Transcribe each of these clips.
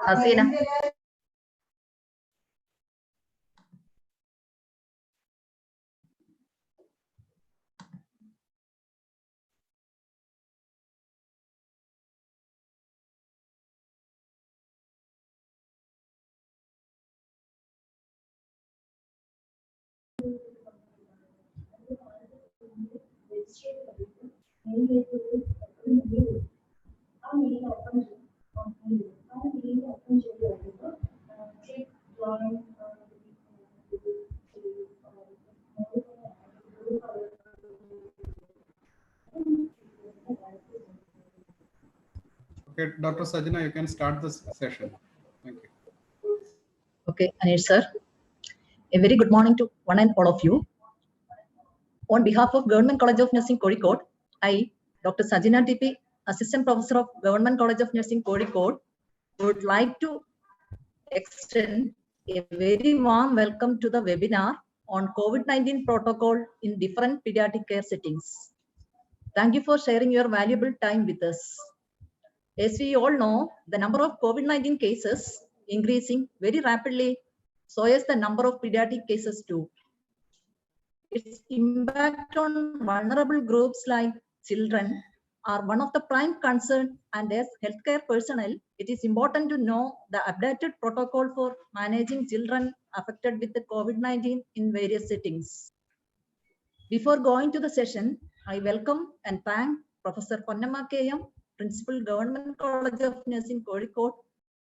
Hasina. Okay, Dr. Sajana, you can start this session. Thank you. Okay, Anish sir. A very good morning to one and all of you. On behalf of Government College of Nursing Kozhikode, I, Dr. Sajina TP, Assistant Professor of Government College of Nursing Kozhikode, would like to extend a very warm welcome to the webinar on COVID-19 protocol in different pediatric care settings. Thank you for sharing your valuable time with us. As we all know, the number of COVID-19 cases increasing very rapidly, so is the number of pediatric cases too. Its impact on vulnerable groups like children are one of the prime concerns, and as healthcare personnel, it is important to know the updated protocol for managing children affected with the COVID-19 in various settings. Before going to the session, I welcome and thank Professor Ponnamma KM, Principal Government College of Nursing Kozhikode,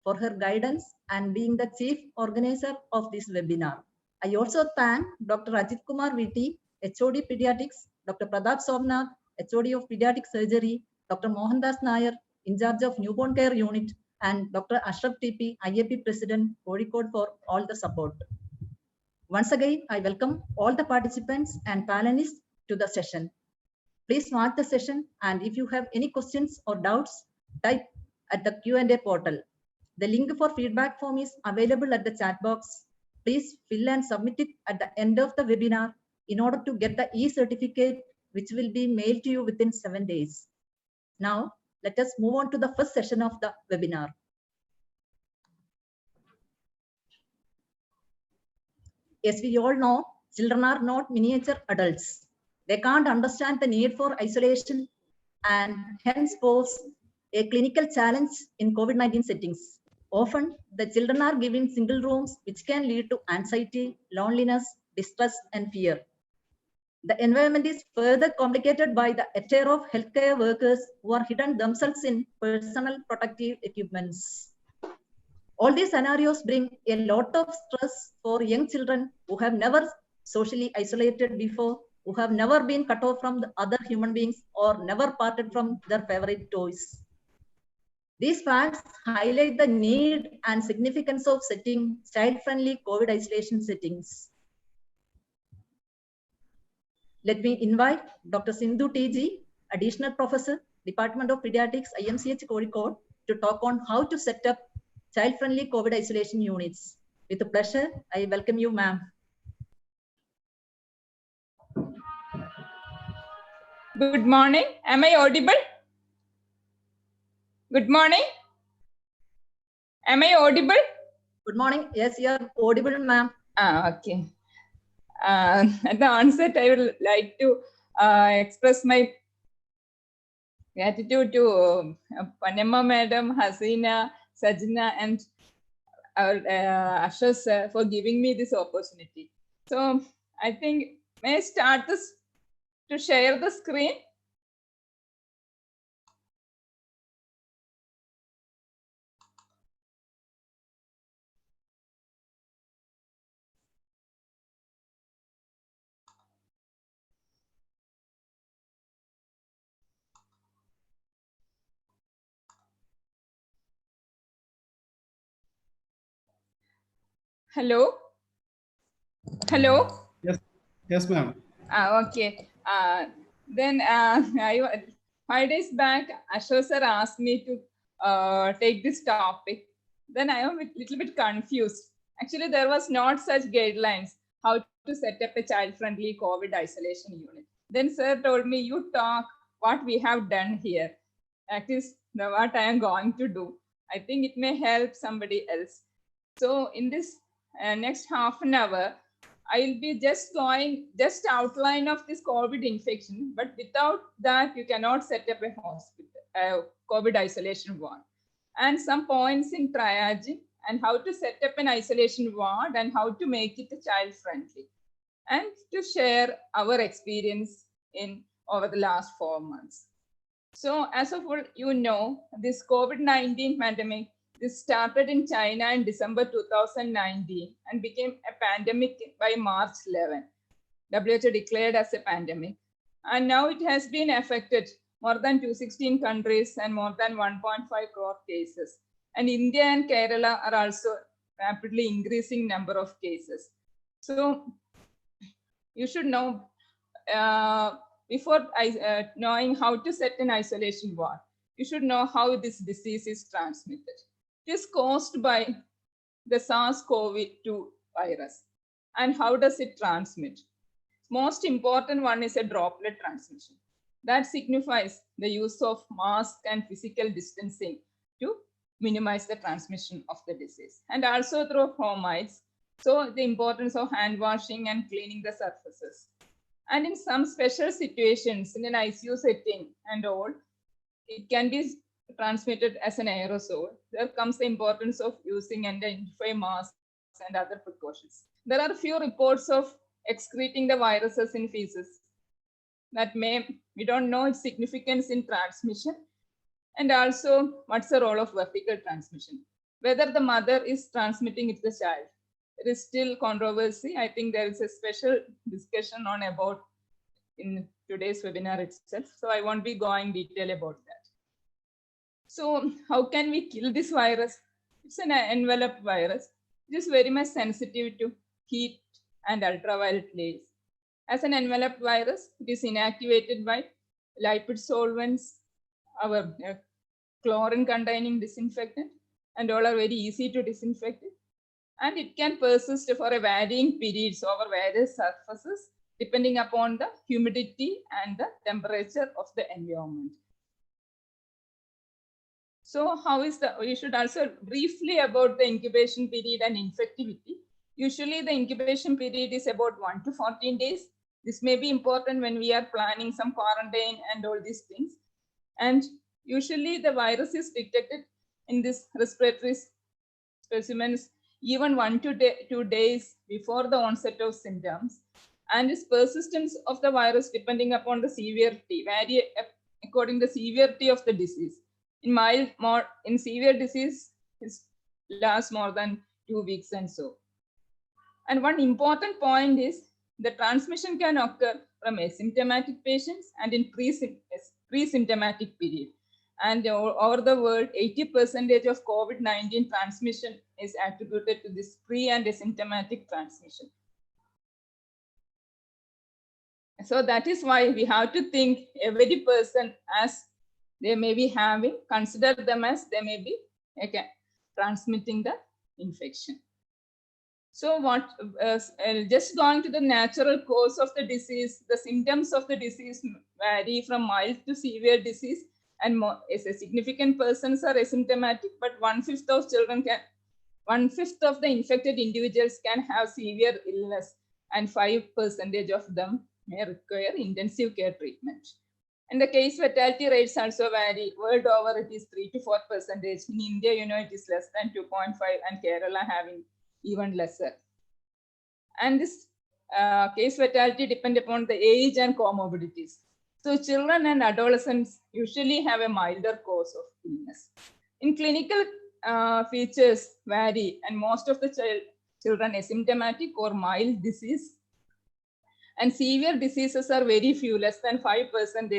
for her guidance and being the chief organizer of this webinar. I also thank Dr. Ajit Kumar VT, HOD Pediatrics, Dr. Pradap Somnath, HOD of Pediatric Surgery, Dr. Mohandas Nair, in charge of Newborn Care Unit, and Dr. Ashraf TP, IAP President, Kozhikode, for all the support. Once again, I welcome all the participants and panelists to the session. Please mark the session, and if you have any questions or doubts, type at the Q&A portal. The link for feedback form is available at the chat box. Please fill and submit it at the end of the webinar in order to get the e-certificate, which will be mailed to you within 7 days. Now, let us move on to the first session of the webinar. As we all know, children are not miniature adults. They can't understand the need for isolation and hence pose a clinical challenge in COVID-19 settings. Often, the children are given single rooms, which can lead to anxiety, loneliness, distress, and fear. The environment is further complicated by the attire of healthcare workers who are hidden themselves in personal protective equipments. All these scenarios bring a lot of stress for young children who have never socially isolated before, who have never been cut off from the other human beings, or never parted from their favorite toys. These facts highlight the need and significance of setting child-friendly COVID isolation settings. Let me invite Dr. Sindhu TG, Additional Professor, Department of Pediatrics, IMCH Kozhikode, to talk on how to set up child-friendly COVID isolation units. With a pleasure, I welcome you, ma'am. Good morning. Am I audible? Good morning. Am I audible? Good morning. Yes, you are audible, ma'am. Okay. At the onset, I would like to express my gratitude to Ponnamma Madam, Hasina, Sajina, and Ashraf sir for giving me this opportunity. So I think, may I start this to share the screen? Hello? Hello? Yes, yes, ma'am. Okay. Then 5 days back, Ashok sir asked me to take this topic. Then I am a little bit confused. Actually, there was not such guidelines how to set up a child-friendly COVID isolation unit. Then sir told me, you talk what we have done here. That is what I am going to do. I think it may help somebody else. So in this next half an hour, I'll be just outline of this COVID infection, but without that, you cannot set up a hospital, COVID isolation ward. And some points in triaging and how to set up an isolation ward and how to make it child friendly, and to share our experience in over the last 4 months. So as of all you know, this COVID-19 pandemic, this started in China in December 2019 and became a pandemic by March 11. WHO declared as a pandemic. And now it has been affected more than 216 countries and more than 1.5 crore cases. And India and Kerala are also rapidly increasing number of cases. So you should know, before knowing how to set an isolation ward, you should know how this disease is transmitted. It is caused by the SARS-CoV-2 virus. And how does it transmit? Most important one is a droplet transmission. That signifies the use of mask and physical distancing to minimize the transmission of the disease, and also through fomites. So the importance of hand washing and cleaning the surfaces. And in some special situations, in an ICU setting and all, it can be transmitted as an aerosol. There comes the importance of using N95 masks and other precautions. There are few reports of excreting the viruses in feces that we don't know its significance in transmission. And also, what's the role of vertical transmission? Whether the mother is transmitting it to the child. There is still controversy. I think there is a special discussion on about in today's webinar itself. So I won't be going detail about that. So how can we kill this virus? It's an enveloped virus. It is very much sensitive to heat and ultraviolet rays. As an enveloped virus, it is inactivated by lipid solvents, our chlorine containing disinfectant, and all are very easy to disinfect it. And it can persist for a varying periods over various surfaces depending upon the humidity and the temperature of the environment. So we should also briefly about the incubation period and infectivity. Usually the incubation period is about 1 to 14 days. This may be important when we are planning some quarantine and all these things. And usually the virus is detected in this respiratory specimens even 1 to 2 days before the onset of symptoms. And its persistence of the virus depending upon the severity, vary according to the severity of the disease. In severe disease, it lasts more than 2 weeks and so. And one important point is the transmission can occur from asymptomatic patients and in pre-symptomatic period. And over the world, 80% of COVID-19 transmission is attributed to this pre and asymptomatic transmission. So that is why we have to think every person as they may be having, consider them as they may be transmitting the infection. So just going to the natural cause of the disease, the symptoms of the disease vary from mild to severe disease, and a significant persons are asymptomatic, but 1/5 of children can, 1/5 of the infected individuals can have severe illness, and 5% of them may require intensive care treatment. And the case fatality rates also vary. World over, it is 3 to 4%. In India, it is less than 2.5, and Kerala having even lesser. And this case fatality depends upon the age and comorbidities. So children and adolescents usually have a milder cause of illness. In clinical features vary, and most of the children asymptomatic or mild disease. And severe diseases are very few, less than 5%,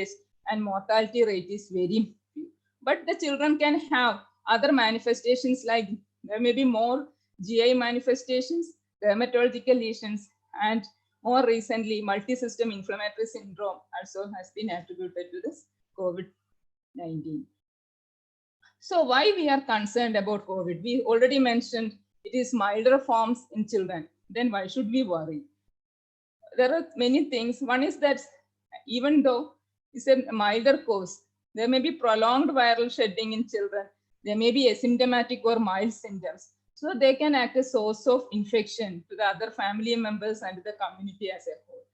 and mortality rate is very few. But the children can have other manifestations, like there may be more GI manifestations, dermatological lesions, and more recently, multi-system inflammatory syndrome also has been attributed to this COVID-19. So why we are concerned about COVID? We already mentioned it is milder forms in children. Then why should we worry? There are many things. One is that even though it's a milder cause, there may be prolonged viral shedding in children. There may be asymptomatic or mild symptoms. So they can act as source of infection to the other family members and the community as a whole.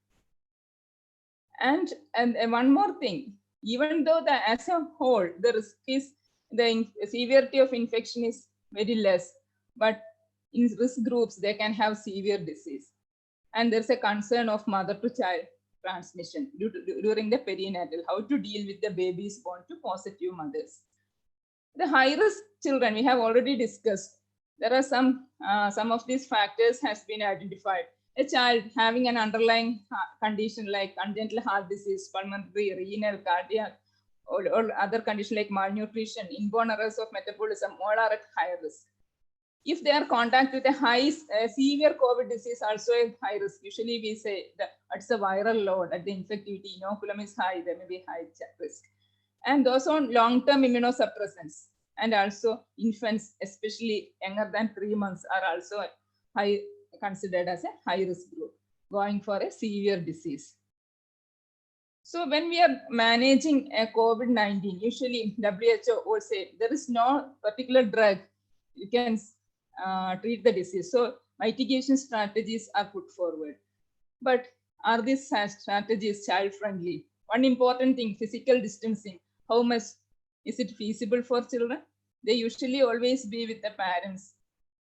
And one more thing, even though as a whole, the risk is, the severity of infection is very less, but in risk groups, they can have severe disease. And there's a concern of mother to child transmission during the perinatal, how to deal with the babies born to positive mothers. The high risk children, we have already discussed. There are some of these factors has been identified. A child having an underlying condition like congenital heart disease, pulmonary, renal, cardiac, or other conditions like malnutrition, inborn errors of metabolism, all are at high risk. If they are contact with a high severe COVID disease, also a high risk. Usually we say that it's a viral load at the infectivity, inoculum is high, there may be high risk. And those on long-term immunosuppressants, and also infants, especially younger than 3 months, are also considered as a high-risk group, going for a severe disease. So when we are managing a COVID-19, usually WHO will say there is no particular drug you can treat the disease. So mitigation strategies are put forward. But are these strategies child-friendly? One important thing, physical distancing. How much is it feasible for children? They usually always be with the parents.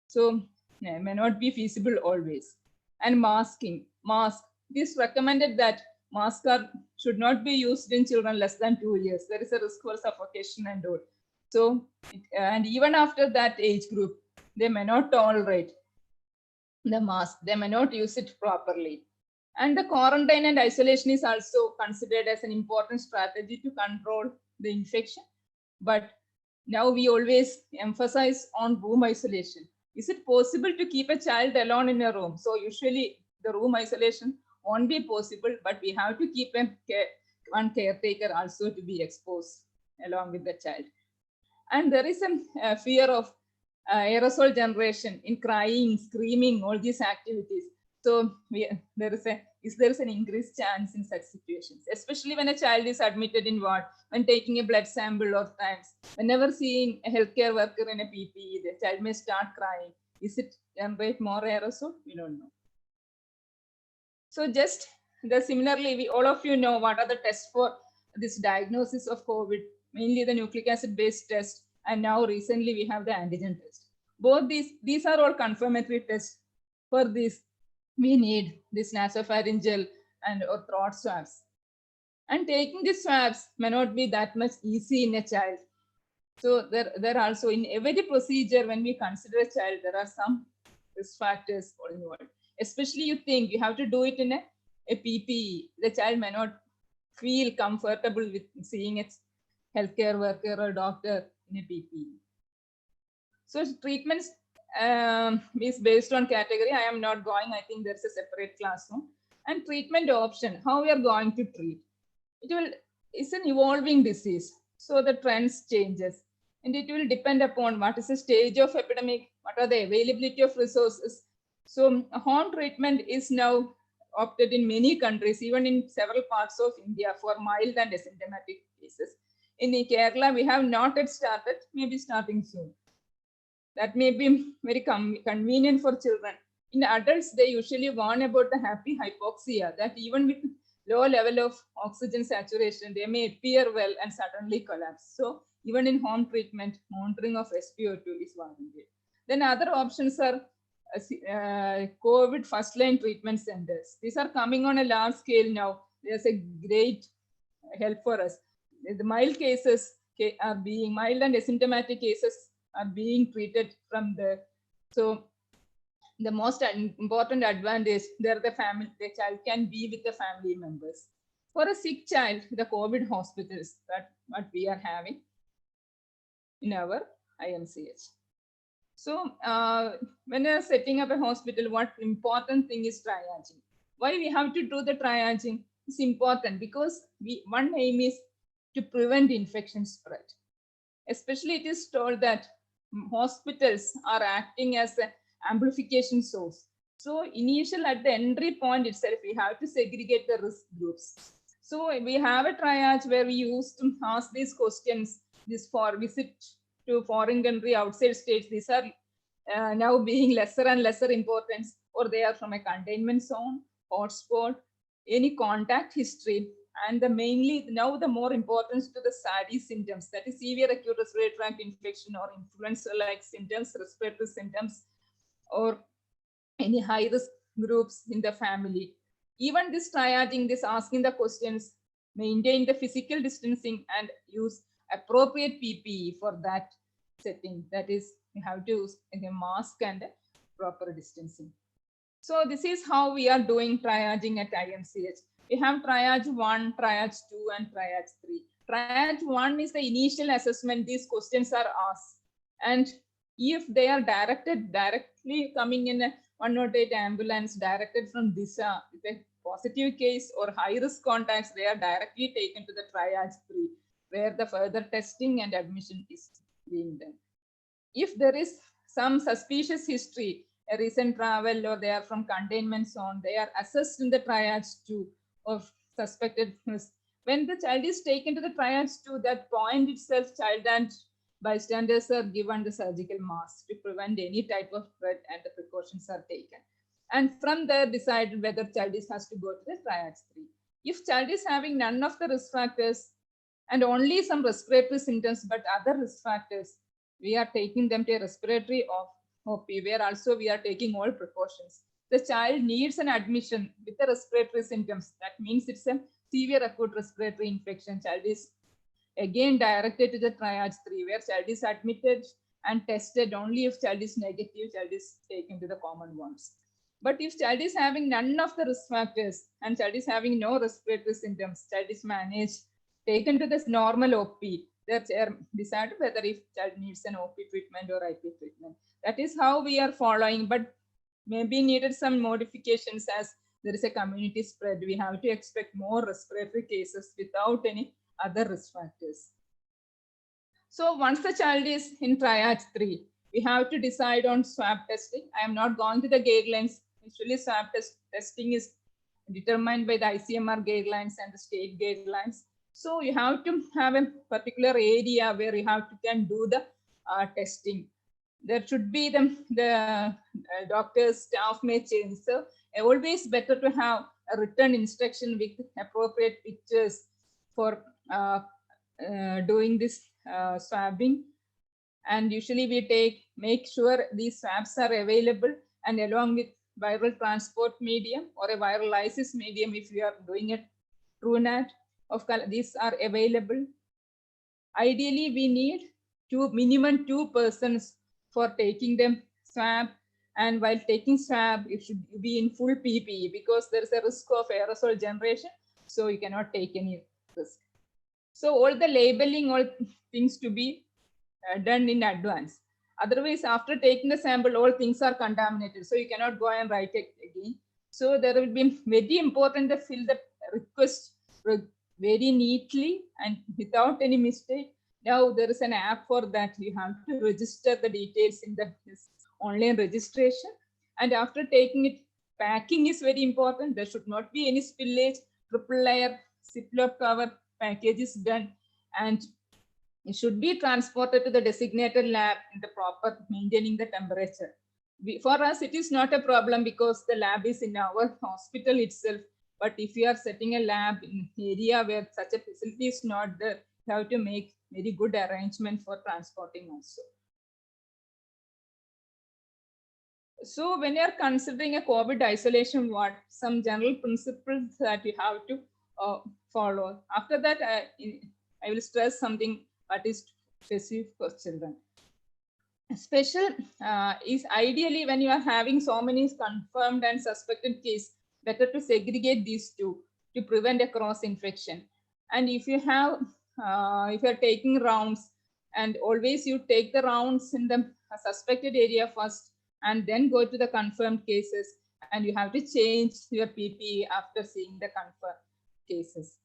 So it may not be feasible always. And masking. It is recommended that masks should not be used in children less than 2 years. There is a risk for suffocation and all. So, and even after that age group, they may not tolerate the mask. They may not use it properly. And the quarantine and isolation is also considered as an important strategy to control the infection. But now we always emphasize on room isolation. Is it possible to keep a child alone in a room? So usually the room isolation won't be possible, but we have to keep one caretaker also to be exposed along with the child. And there is a fear of aerosol generation in crying, screaming, all these activities. So there is an increased chance in such situations, especially when a child is admitted in ward, when taking a blood sample or times, whenever seeing a healthcare worker in a PPE, the child may start crying. Is it generate more aerosol? We don't know. So just similarly, all of you know what are the tests for this diagnosis of COVID, mainly the nucleic acid based test, and now recently we have the antigen test. Both these are all confirmatory tests. For this, we need this nasopharyngeal and or throat swabs. And taking these swabs may not be that much easy in a child. So there also in every procedure, when we consider a child, there are some risk factors involved. Especially you think you have to do it in a PPE. The child may not feel comfortable with seeing its healthcare worker or doctor in a PPE. So treatments is based on category. I am not going. I think there's a separate classroom. And treatment option, how we are going to treat. It's an evolving disease. So the trends changes. And it will depend upon what is the stage of epidemic, what are the availability of resources. So home treatment is now opted in many countries, even in several parts of India, for mild and asymptomatic cases. In Kerala, we have not yet started, maybe starting soon. That may be very convenient for children. In adults, they usually warn about the happy hypoxia, that even with low level of oxygen saturation, they may appear well and suddenly collapse. So even in home treatment, monitoring of SpO2 is warranted. Then other options are COVID first-line treatment centers. These are coming on a large scale now. There's a great help for us. The mild cases are being, mild and asymptomatic cases are being treated from the, so the most important advantage there, the child can be with the family members. For a sick child, the COVID hospitals, that what we are having in our IMCH. So when you're setting up a hospital, what important thing is triaging. Why we have to do the triaging? It's important because one aim is to prevent infection spread. Especially it is told that hospitals are acting as an amplification source. So initial at the entry point itself, we have to segregate the risk groups. So we have a triage where we used to ask these questions. This for visit to foreign country, outside states, these are now being lesser and lesser importance, or they are from a containment zone, hotspot, any contact history, and the mainly now the more importance to the SARI symptoms, that is severe acute respiratory tract infection or influenza-like symptoms, respiratory symptoms, or any high risk groups in the family. Even this triaging, this asking the questions, maintain the physical distancing and use appropriate PPE for that setting. That is, you have to use a mask and proper distancing. So this is how we are doing triaging at IMCH. We have triage 1, triage 2, and triage 3. Triage 1 is the initial assessment. These questions are asked. And if they are directly coming in a 108 ambulance directed from DISA, with a positive case or high risk contacts, they are directly taken to the triage 3, where the further testing and admission is being done. If there is some suspicious history, a recent travel, or they are from containment zone, they are assessed in the triage 2 of suspected risk. When the child is taken to the triage 2, that point itself, child and bystanders are given the surgical mask to prevent any type of spread, and the precautions are taken. And from there, decided whether child has to go to the triage 3. If child is having none of the risk factors and only some respiratory symptoms, but other risk factors, we are taking them to a respiratory OP, where also we are taking all precautions. The child needs an admission with the respiratory symptoms. That means it's a severe acute respiratory infection. Child is again directed to the triage 3, where child is admitted and tested. Only if child is negative, child is taken to the common ones. But if child is having none of the risk factors and child is having no respiratory symptoms, child is managed, taken to this normal OP. They decided whether if child needs an OP treatment or IP treatment. That is how we are following, but maybe needed some modifications as there is a community spread. We have to expect more respiratory cases without any other risk factors. So once the child is in triage 3, we have to decide on swab testing. I am not going to the guidelines. Usually swab testing is determined by the ICMR guidelines and the state guidelines. So you have to have a particular area where you have to can do the testing. There should be the doctor's staff may change. So always better to have a written instruction with appropriate pictures for doing this swabbing. And usually we make sure these swabs are available, and along with viral transport medium or a viral lysis medium, if we are doing it TrueNat, of color, these are available. Ideally, we need minimum 2 persons for taking them swab, and while taking swab, it should be in full PPE because there is a risk of aerosol generation, so you cannot take any risk. So all the labeling, all things to be done in advance. Otherwise, after taking the sample, all things are contaminated, so you cannot go and write it again. So there will be very important to fill the request very neatly and without any mistake. Now there is an app for that. You have to register the details in the online registration. And after taking it, packing is very important. There should not be any spillage. Triple layer Ziploc cover package is done, and it should be transported to the designated lab in the proper maintaining the temperature. For us, it is not a problem because the lab is in our hospital itself. But if you are setting a lab in an area where such a facility is not there, you have to make very good arrangement for transporting also. So when you are considering a COVID isolation ward, some general principles that you have to follow. After that, I will stress something that is specific for children. Special is ideally when you are having so many confirmed and suspected cases, better to segregate these two to prevent a cross infection. And if you have, if you are taking rounds, and always you take the rounds in the suspected area first and then go to the confirmed cases, and you have to change your PPE after seeing the confirmed cases,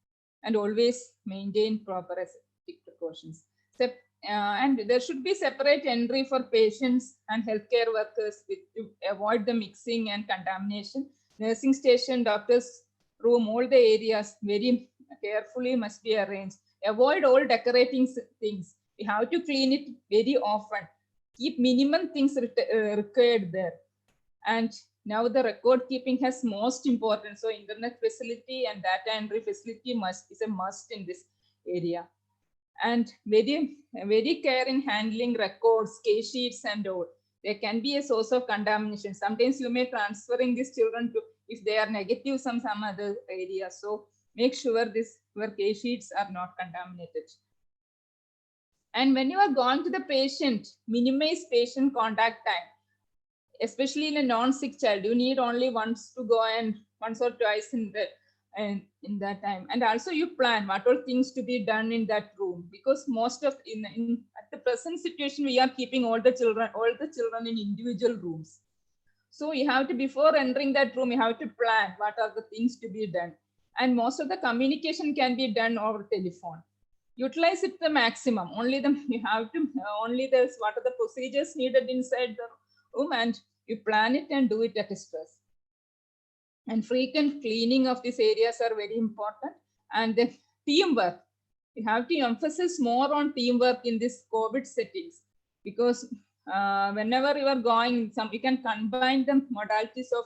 and always maintain proper aseptic precautions. So, and there should be separate entry for patients and healthcare workers to avoid the mixing and contamination. Nursing station, doctors room, all the areas very carefully must be arranged. Avoid all decorating things. We have to clean it very often. Keep minimum things required there. And now the record keeping has most important. So internet facility and data entry facility is a must in this area. And very care in handling records, case sheets and all. There can be a source of contamination. Sometimes you may transferring these children to, if they are negative, some other area. So make sure your case sheets are not contaminated. And when you are going to the patient, minimize patient contact time, especially in a non-sick child. You need only once to go and once or twice in that time. And also you plan what all things to be done in that room, because most of at the present situation we are keeping all the children in individual rooms. So you have to, before entering that room, you have to plan what are the things to be done. And most of the communication can be done over telephone. Utilize it the maximum. Only what are the procedures needed inside the room, and you plan it and do it at a stress. And frequent cleaning of these areas are very important. And the teamwork. You have to emphasize more on teamwork in this COVID settings, because whenever you are going, you can combine the modalities of,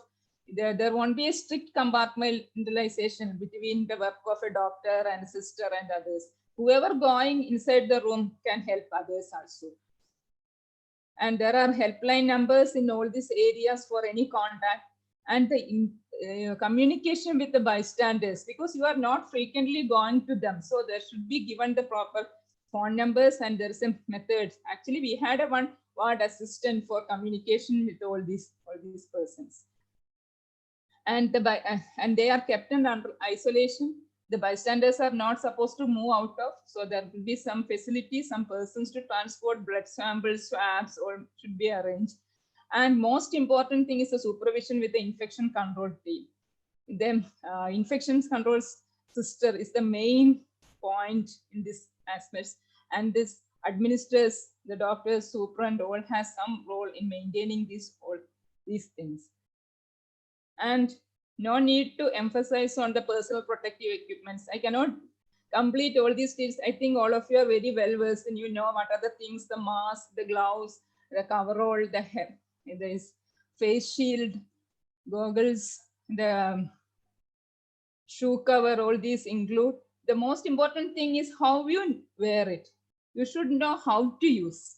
there won't be a strict compartmentalization between the work of a doctor and a sister and others. Whoever going inside the room can help others also. And there are helpline numbers in all these areas for any contact, and the communication with the bystanders, because you are not frequently going to them. So there should be given the proper phone numbers, and there is a method. Actually, we had a one ward assistant for communication with all these persons. And they are kept under isolation. The bystanders are not supposed to move out of, so there will be some facilities, some persons to transport blood samples, swabs, or should be arranged. And most important thing is the supervision with the infection control team. The infection control sister is the main point in this aspect, and this administrators, the doctors, superintendent, all has some role in maintaining all these things. And no need to emphasize on the personal protective equipments. I cannot complete all these tips. I think all of you are very well versed and you know what are the things: the mask, the gloves, the coverall, there is face shield, goggles, the shoe cover, all these include. The most important thing is how you wear it. You should know how to use.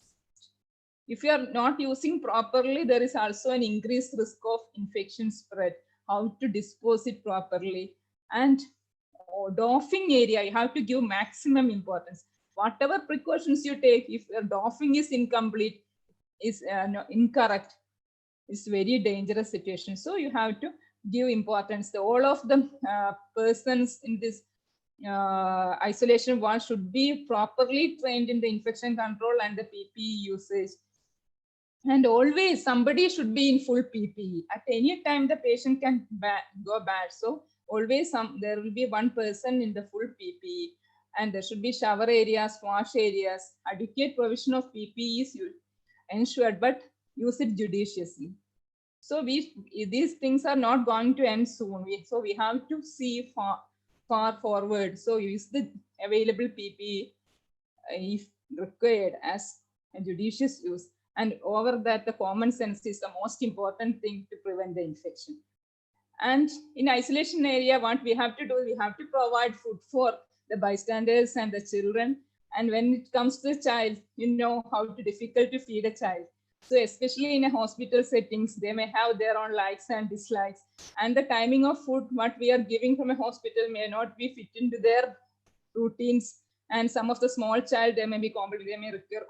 If you are not using properly, there is also an increased risk of infection spread. How to dispose it properly. And doffing area, you have to give maximum importance. Whatever precautions you take, if your doffing is incomplete, is incorrect, it's very dangerous situation. So you have to give importance. All of the persons in this isolation ward should be properly trained in the infection control and the PPE usage. And always somebody should be in full PPE. At any time the patient can go bad. So always there will be one person in the full PPE, and there should be shower areas, wash areas. Adequate provision of PPE is ensured, but use it judiciously. So these things are not going to end soon. So we have to see far forward. So use the available PPE if required as a judicious use. And over that, the common sense is the most important thing to prevent the infection. And in isolation area, what we have to do, we have to provide food for the bystanders and the children. And when it comes to the child, you know how difficult to feed a child. So especially in a hospital settings, they may have their own likes and dislikes. And the timing of food, what we are giving from a hospital may not be fit into their routines. And some of the small child, they may require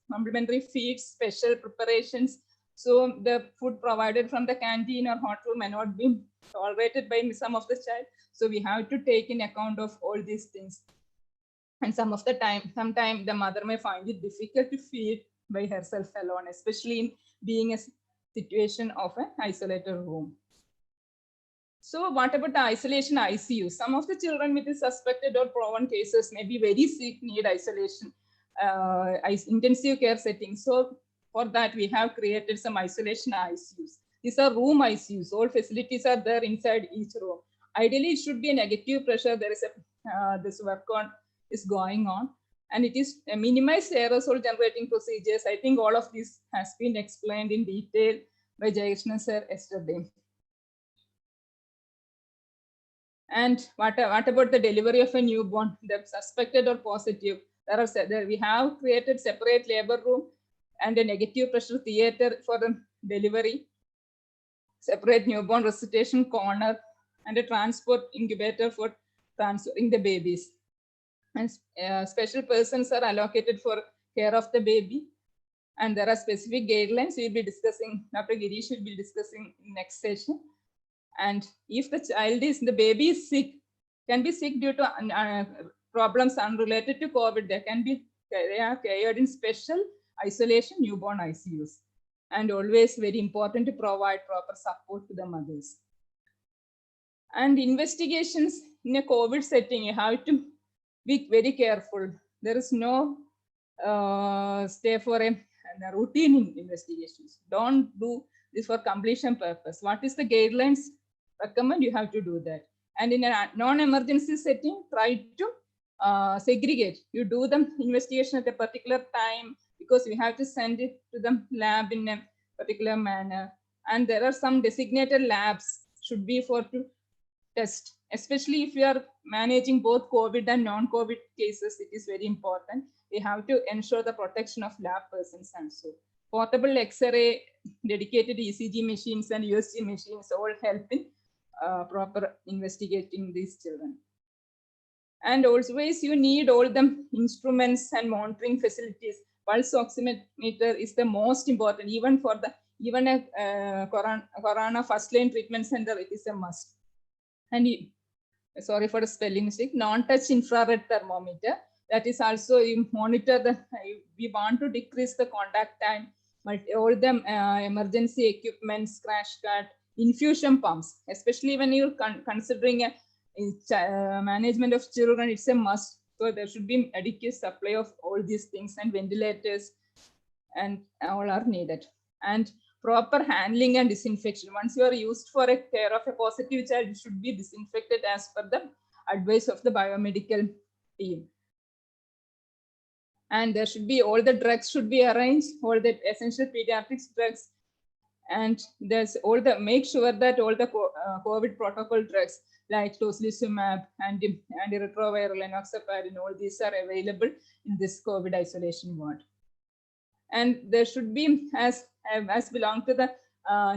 complementary feeds, special preparations. So the food provided from the canteen or hotel may not be tolerated by some of the child. So we have to take in account of all these things. And sometimes the mother may find it difficult to feed by herself alone, especially in being a situation of an isolated room. So what about the isolation ICU? Some of the children with the suspected or proven cases may be very sick, need isolation, intensive care settings. So for that, we have created some isolation ICUs. These are room ICUs. All facilities are there inside each room. Ideally, it should be a negative pressure. There is a this work on is going on, and it is minimized aerosol generating procedures. I think all of this has been explained in detail by Jayashna sir yesterday. And what about the delivery of a newborn, the suspected or positive? We have created separate labor room and a negative pressure theater for the delivery, separate newborn resuscitation corner, and a transport incubator for transferring the babies. And special persons are allocated for care of the baby. And there are specific guidelines we'll be discussing. Dr. Girish will be discussing in next session. And if the baby is sick, can be sick due to problems unrelated to COVID, they are cared in special isolation newborn ICUs. And always very important to provide proper support to the mothers. And investigations in a COVID setting, you have to be very careful. There is no stay for a routine investigations. Don't do this for completion purpose. What is the guidelines recommend? You have to do that. And in a non-emergency setting, try to segregate. You do the investigation at a particular time because we have to send it to the lab in a particular manner. And there are some designated labs should be for to test, especially if you are managing both COVID and non-COVID cases. It is very important. We have to ensure the protection of lab persons also. Portable X-ray, dedicated ECG machines and USG machines all help in proper investigating these children. And always you need all the instruments and monitoring facilities. Pulse oximeter is the most important, even for a corona first line treatment center, it is a must. And sorry for the spelling mistake, non-touch infrared thermometer. That is also you monitor we want to decrease the contact time, but all the emergency equipment, crash cart, infusion pumps, especially when you're considering a management of children, it's a must. So there should be adequate supply of all these things, and ventilators and all are needed. And proper handling and disinfection. Once you are used for a care of a positive child, it should be disinfected as per the advice of the biomedical team. And there should be all the drugs should be arranged, all the essential pediatrics drugs, and there's all the make sure that all the COVID protocol drugs like tocilizumab and antiretroviral, enoxaparin, all these are available in this COVID isolation ward. And there should be, as belong to the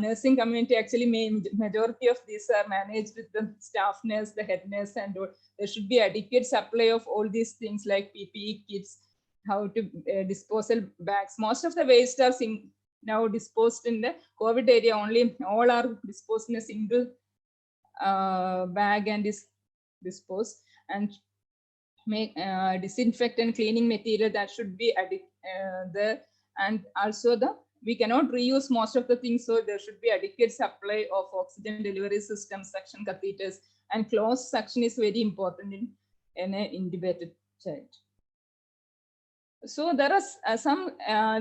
nursing community, actually majority of these are managed with the staff nurse, the head nurse, and all. There should be adequate supply of all these things like PPE kits, how to disposal bags. Most of the waste are now disposed in the COVID area only. All are disposed in a single bag and is disposed. And make disinfectant cleaning material that should be there. And also we cannot reuse most of the things, so there should be adequate supply of oxygen delivery systems, suction catheters, and closed suction is very important in an intubated child. So there are some,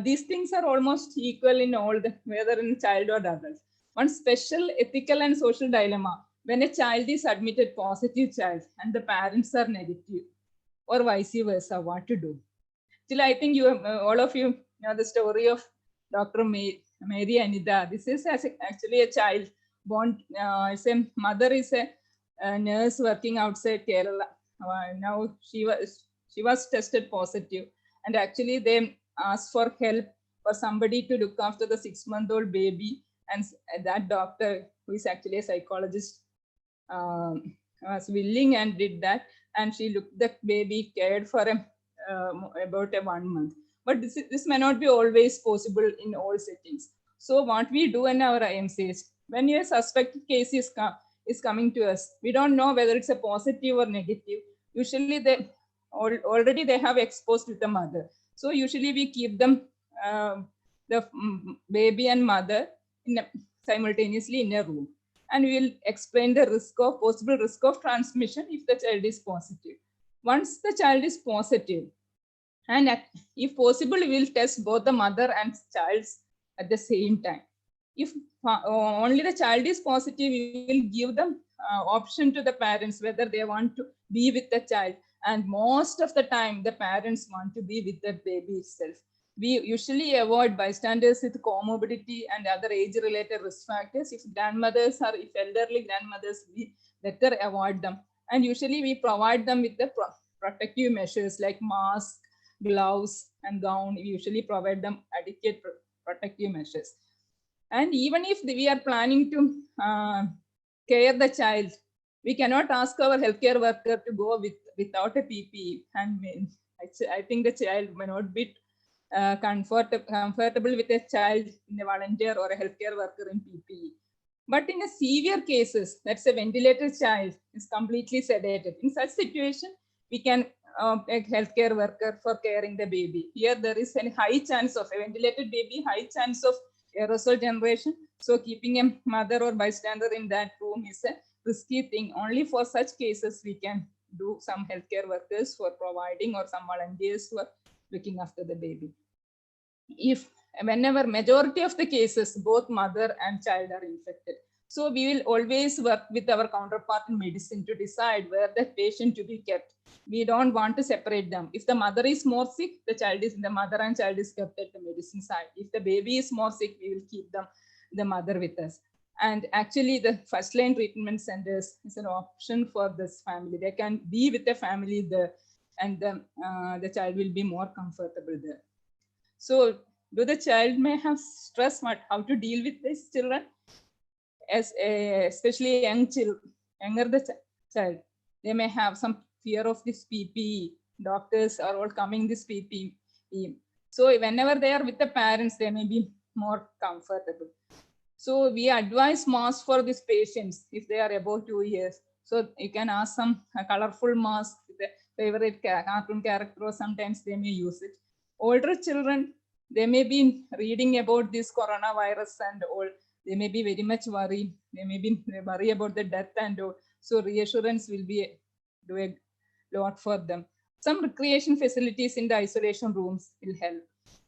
these things are almost equal in all, whether in child or adult. One special ethical and social dilemma, when a child is admitted positive child and the parents are negative, or vice versa, what to do? Still, I think all of you know the story of Dr. Mary Anita. This is actually a child born, mother is a nurse working outside Kerala. Now she was tested positive, and actually they asked for help for somebody to look after the 6-month-old baby, and that doctor, who is actually a psychologist, was willing and did that, and she looked the baby, cared for him about 1 month. But this may not be always possible in all settings. So what we do in our IMCH, when a suspected case is coming to us, we don't know whether it's a positive or negative. Usually they already have exposed with the mother. So usually we keep them the baby and mother simultaneously in a room. And we will explain the possible risk of transmission if the child is positive. Once the child is positive, and if possible, we will test both the mother and child at the same time. If only the child is positive, we will give them option to the parents whether they want to be with the child. And most of the time, the parents want to be with the baby itself. We usually avoid bystanders with comorbidity and other age-related risk factors. If grandmothers or if elderly grandmothers, we better avoid them. And usually we provide them with the protective measures like mask, gloves, and gown. We usually provide them adequate protective measures. And even if we are planning to care the child, we cannot ask our healthcare worker to go without a PPE. And I think the child may not be comfortable with a child in a volunteer or a healthcare worker in PPE. But in a severe cases, that's a ventilated child is completely sedated. In such situation, we can take healthcare worker for caring the baby. Here there is a high chance of a ventilated baby, high chance of aerosol generation. So keeping a mother or bystander in that room is a risky thing. Only for such cases we can do some healthcare workers for providing or some volunteers who are looking after the baby. Whenever majority of the cases, both mother and child are infected. So we will always work with our counterpart in medicine to decide where the patient to be kept. We don't want to separate them. If the mother is more sick, the mother and child is kept at the medicine side. If the baby is more sick, we will keep the mother with us. And actually the first line treatment centers is an option for this family. They can be with the family there, and the child will be more comfortable there. So do the child may have stress, how to deal with these children? Especially younger the child, they may have some fear of this PPE. Doctors are all coming this PPE. So whenever they are with the parents, they may be more comfortable. So we advise masks for these patients if they are above 2 years. So you can ask some colorful mask with a favorite cartoon character, or sometimes they may use it. Older children, they may be reading about this coronavirus and all. They may be very much worried. They may be worried about the death and all. So reassurance will be do a lot for them. Some recreation facilities in the isolation rooms will help.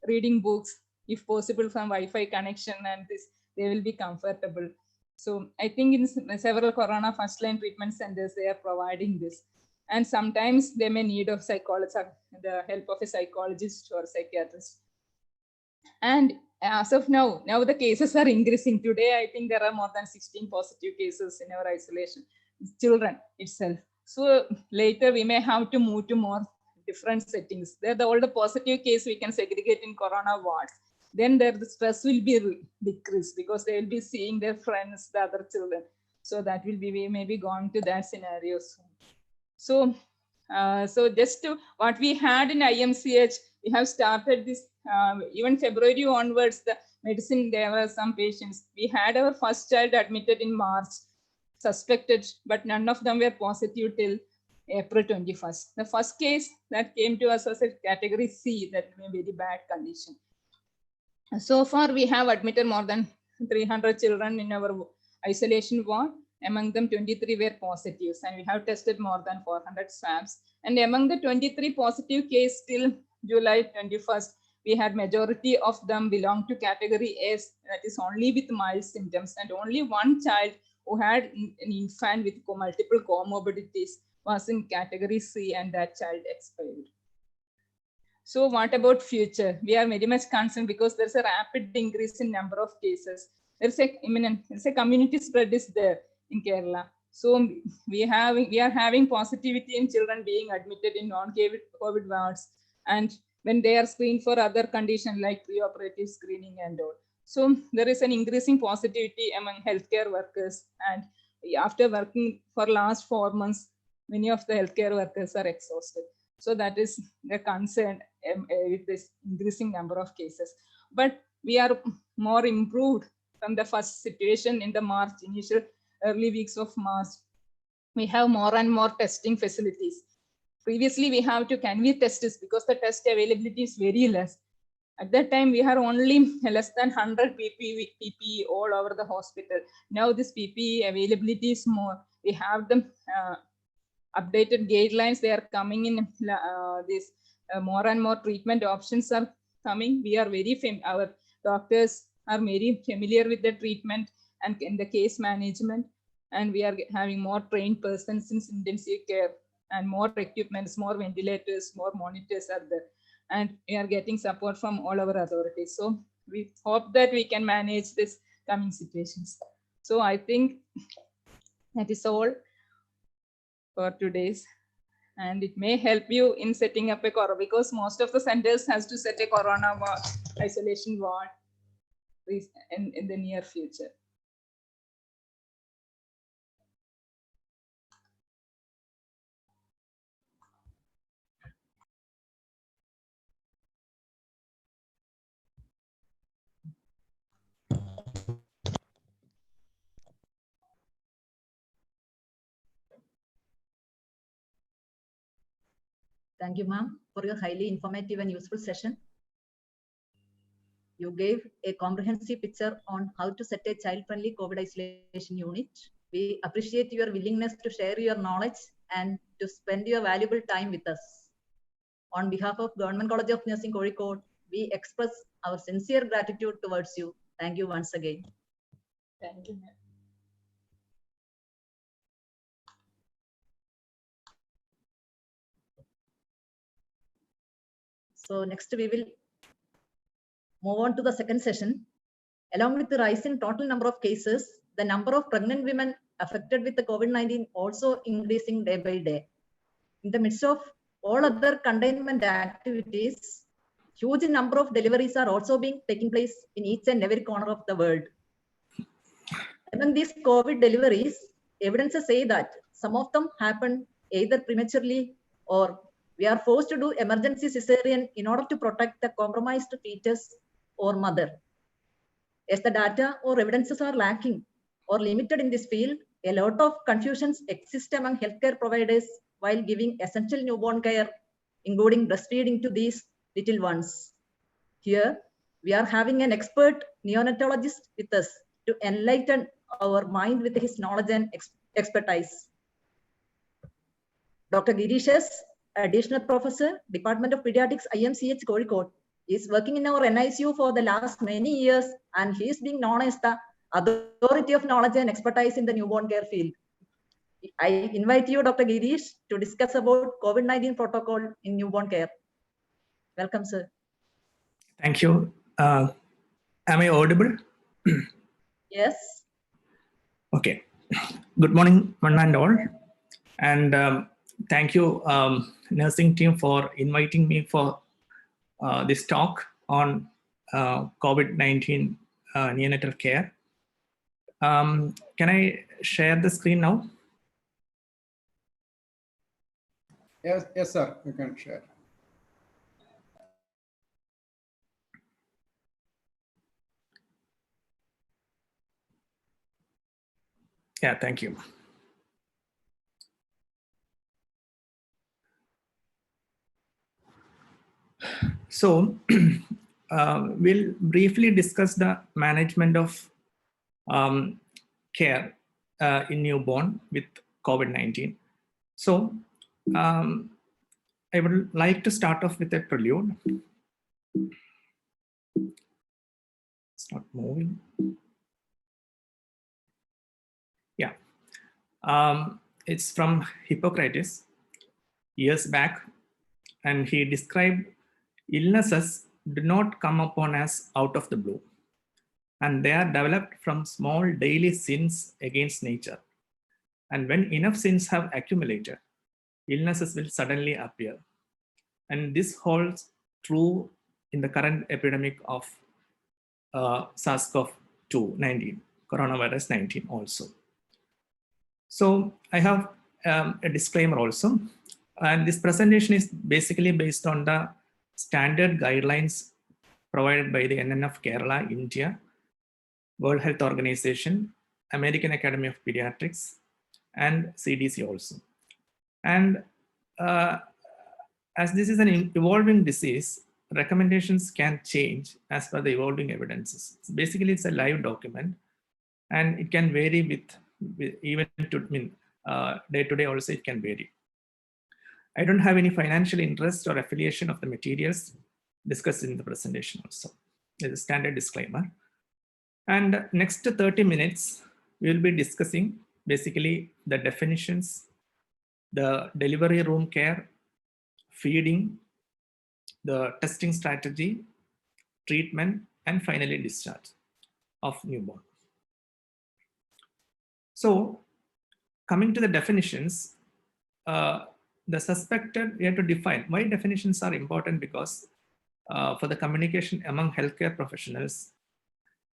Reading books, if possible, from Wi-Fi connection, and this, they will be comfortable. So I think in several corona first line treatment centers, they are providing this. And sometimes they may need of psychologist, the help of a psychologist or psychiatrist. And as of now the cases are increasing. Today, I think there are more than 16 positive cases in our isolation children itself. So later we may have to move to more different settings. All the positive case we can segregate in corona wards. Then the stress will be decreased because they will be seeing their friends, the other children. So that will be, we may be gone to that scenario soon. So just to what we had in IMCH, we have started this even February onwards, the medicine, there were some patients. We had our first child admitted in March, suspected, but none of them were positive till April 21st. The first case that came to us was a category C, that may be very bad condition. So far, we have admitted more than 300 children in our isolation ward. Among them, 23 were positives, and we have tested more than 400 swabs. And among the 23 positive cases till July 21st, we had majority of them belong to category S, that is only with mild symptoms, and only one child who had an infant with multiple comorbidities was in category C, and that child expired. So what about future? We are very much concerned because there's a rapid increase in number of cases. There's a community spread is there in Kerala. So we are having positivity in children being admitted in non-COVID wards, and when they are screened for other conditions like preoperative screening and all. So there is an increasing positivity among healthcare workers, and after working for last 4 months, many of the healthcare workers are exhausted. So that is the concern with this increasing number of cases. But we are more improved from the first situation in the initial early weeks of March. We have more and more testing facilities. Previously, we have to, can we test this? Because the test availability is very less. At that time, we had only less than 100 PPE all over the hospital. Now this PPE availability is more. We have the updated guidelines. They are coming in. This more and more treatment options are coming. We are very our doctors are very familiar with the treatment and in the case management, and we are having more trained persons in intensive care and more equipments, more ventilators, more monitors are there, and we are getting support from all our authorities. So we hope that we can manage this coming situations. So I think that is all for today's, and it may help you in setting up a corona, because most of the centers has to set a corona ward, isolation ward in the near future. Thank you, ma'am, for your highly informative and useful session. You gave a comprehensive picture on how to set a child-friendly COVID isolation unit. We appreciate your willingness to share your knowledge and to spend your valuable time with us. On behalf of Government College of Nursing Kozhikode, we express our sincere gratitude towards you. Thank you once again. Thank you, ma'am. So next we will move on to the second session. Along with the rise in total number of cases, the number of pregnant women affected with the COVID-19 also increasing day by day. In the midst of all other containment activities, huge number of deliveries are also taking place in each and every corner of the world. Among these COVID deliveries, evidences say that some of them happen either prematurely or we are forced to do emergency cesarean in order to protect the compromised fetus or mother. As the data or evidences are lacking or limited in this field, a lot of confusions exist among healthcare providers while giving essential newborn care, including breastfeeding to these little ones. Here, we are having an expert neonatologist with us to enlighten our mind with his knowledge and expertise. Dr. Girishas, Additional Professor, Department of Pediatrics, IMCH, Kozhikode, is working in our NICU for the last many years, and he is being known as the authority of knowledge and expertise in the newborn care field. I invite you, Dr. Girish, to discuss about COVID-19 protocol in newborn care. Welcome, sir. Thank you. Am I audible? Yes. Okay. Good morning, one and all. And thank you, nursing team, for inviting me for this talk on COVID-19 neonatal care. Can I share the screen now? Yes, sir. You can share. Yeah, thank you. So we'll briefly discuss the management of care in newborn with COVID-19. So I would like to start off with a prelude. It's not moving. Yeah. It's from Hippocrates years back, and he described illnesses do not come upon us out of the blue, and they are developed from small daily sins against nature. And when enough sins have accumulated, illnesses will suddenly appear. And this holds true in the current epidemic of SARS-CoV-2 coronavirus 19 also. So I have a disclaimer also. And this presentation is basically based on the standard guidelines provided by the NNF Kerala, India, World Health Organization, American Academy of Pediatrics, and CDC also. And as this is an evolving disease, recommendations can change as per the evolving evidences. So basically, it's a live document, and it can vary with even to day to day also it can vary. I don't have any financial interest or affiliation of the materials discussed in the presentation also. There's a standard disclaimer. And next 30 minutes, we will be discussing basically the definitions, the delivery room care, feeding, the testing strategy, treatment, and finally discharge of newborn. So coming to the definitions, the suspected, we have to define why definitions are important, because for the communication among healthcare professionals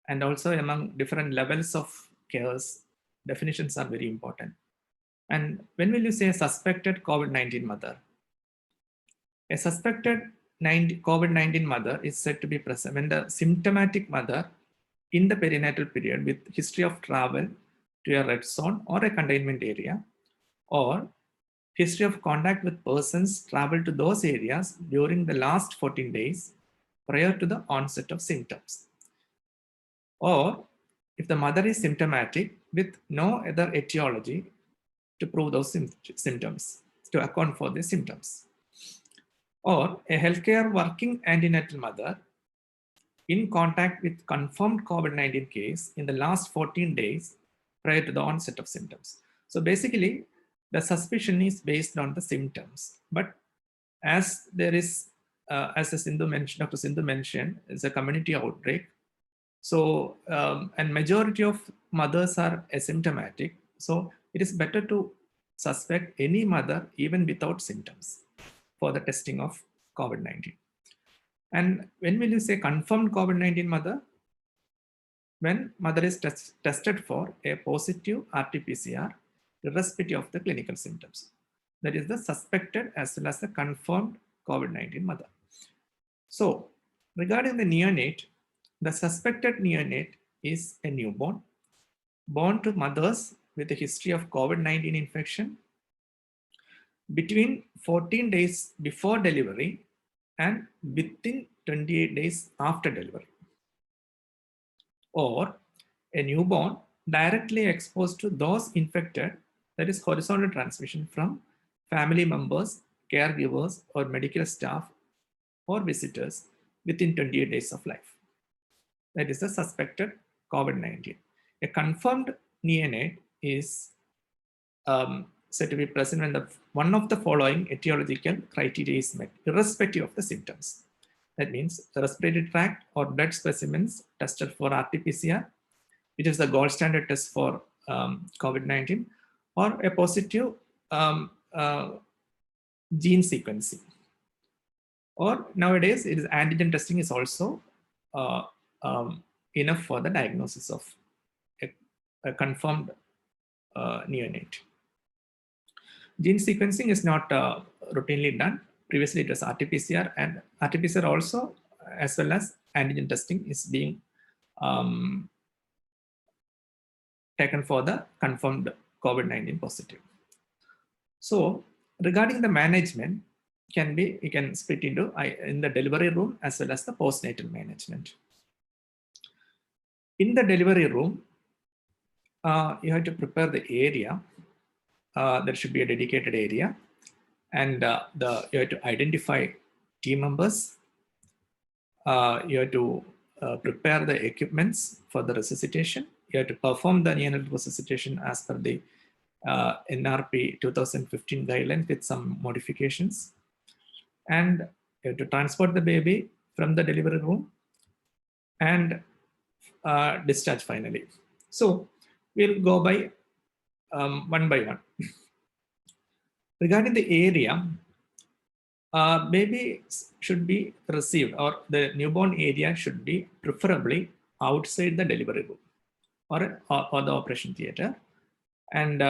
and also among different levels of cares, definitions are very important. And when will you say suspected COVID-19 mother? A suspected COVID-19 mother is said to be present when the symptomatic mother in the perinatal period with history of travel to a red zone or a containment area, or history of contact with persons traveled to those areas during the last 14 days prior to the onset of symptoms. Or if the mother is symptomatic with no other etiology to prove those symptoms, to account for the symptoms. Or a healthcare working antenatal mother in contact with confirmed COVID-19 case in the last 14 days prior to the onset of symptoms. So basically, the suspicion is based on the symptoms. But as there is, as Dr. Sindhu mentioned, it's a community outbreak. So, and majority of mothers are asymptomatic. So it is better to suspect any mother even without symptoms for the testing of COVID-19. And when will you say confirmed COVID-19 mother? When mother is tested for a positive RT-PCR, irrespective of the clinical symptoms. That is the suspected as well as the confirmed COVID-19 mother. So regarding the neonate, the suspected neonate is a newborn born to mothers with a history of COVID-19 infection between 14 days before delivery and within 28 days after delivery. Or a newborn directly exposed to those infected, that is horizontal transmission from family members, caregivers, or medical staff or visitors within 28 days of life. That is the suspected COVID-19. A confirmed neonate is said to be present when one of the following etiological criteria is met, irrespective of the symptoms. That means the respiratory tract or blood specimens tested for RT-PCR, which is the gold standard test for COVID-19, or a positive gene sequencing. Or nowadays, it is antigen testing is also enough for the diagnosis of a confirmed neonate. Gene sequencing is not routinely done. Previously, it was RT-PCR, and RT-PCR also, as well as antigen testing, is being taken for the confirmed COVID-19 positive. So regarding the management, you can split into in the delivery room as well as the postnatal management. In the delivery room, you have to prepare the area. There should be a dedicated area, and you have to identify team members. You have to prepare the equipments for the resuscitation. You have to perform the neonatal resuscitation as per the NRP 2015 guideline with some modifications. And you have to transport the baby from the delivery room and discharge finally. So we'll go by one by one. Regarding the area, baby should be received, or the newborn area should be preferably outside the delivery room or the operation theater. And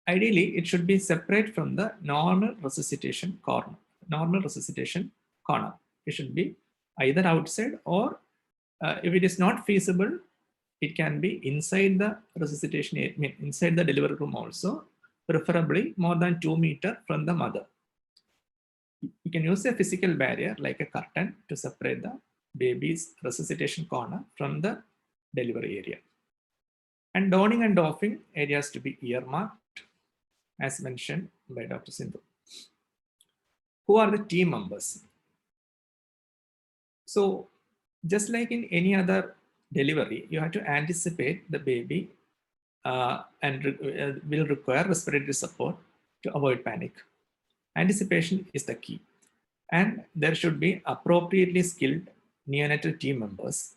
ideally, it should be separate from the normal resuscitation corner. It should be either outside, or if it is not feasible, it can be inside the resuscitation, inside the delivery room also, preferably more than 2 meters from the mother. you can use a physical barrier like a curtain to separate the baby's resuscitation corner from the delivery area. And downing and doffing areas to be earmarked, as mentioned by Dr. Sindhu. Who are the team members? So just like in any other delivery, you have to anticipate the baby and will require respiratory support to avoid panic. Anticipation is the key. And there should be appropriately skilled neonatal team members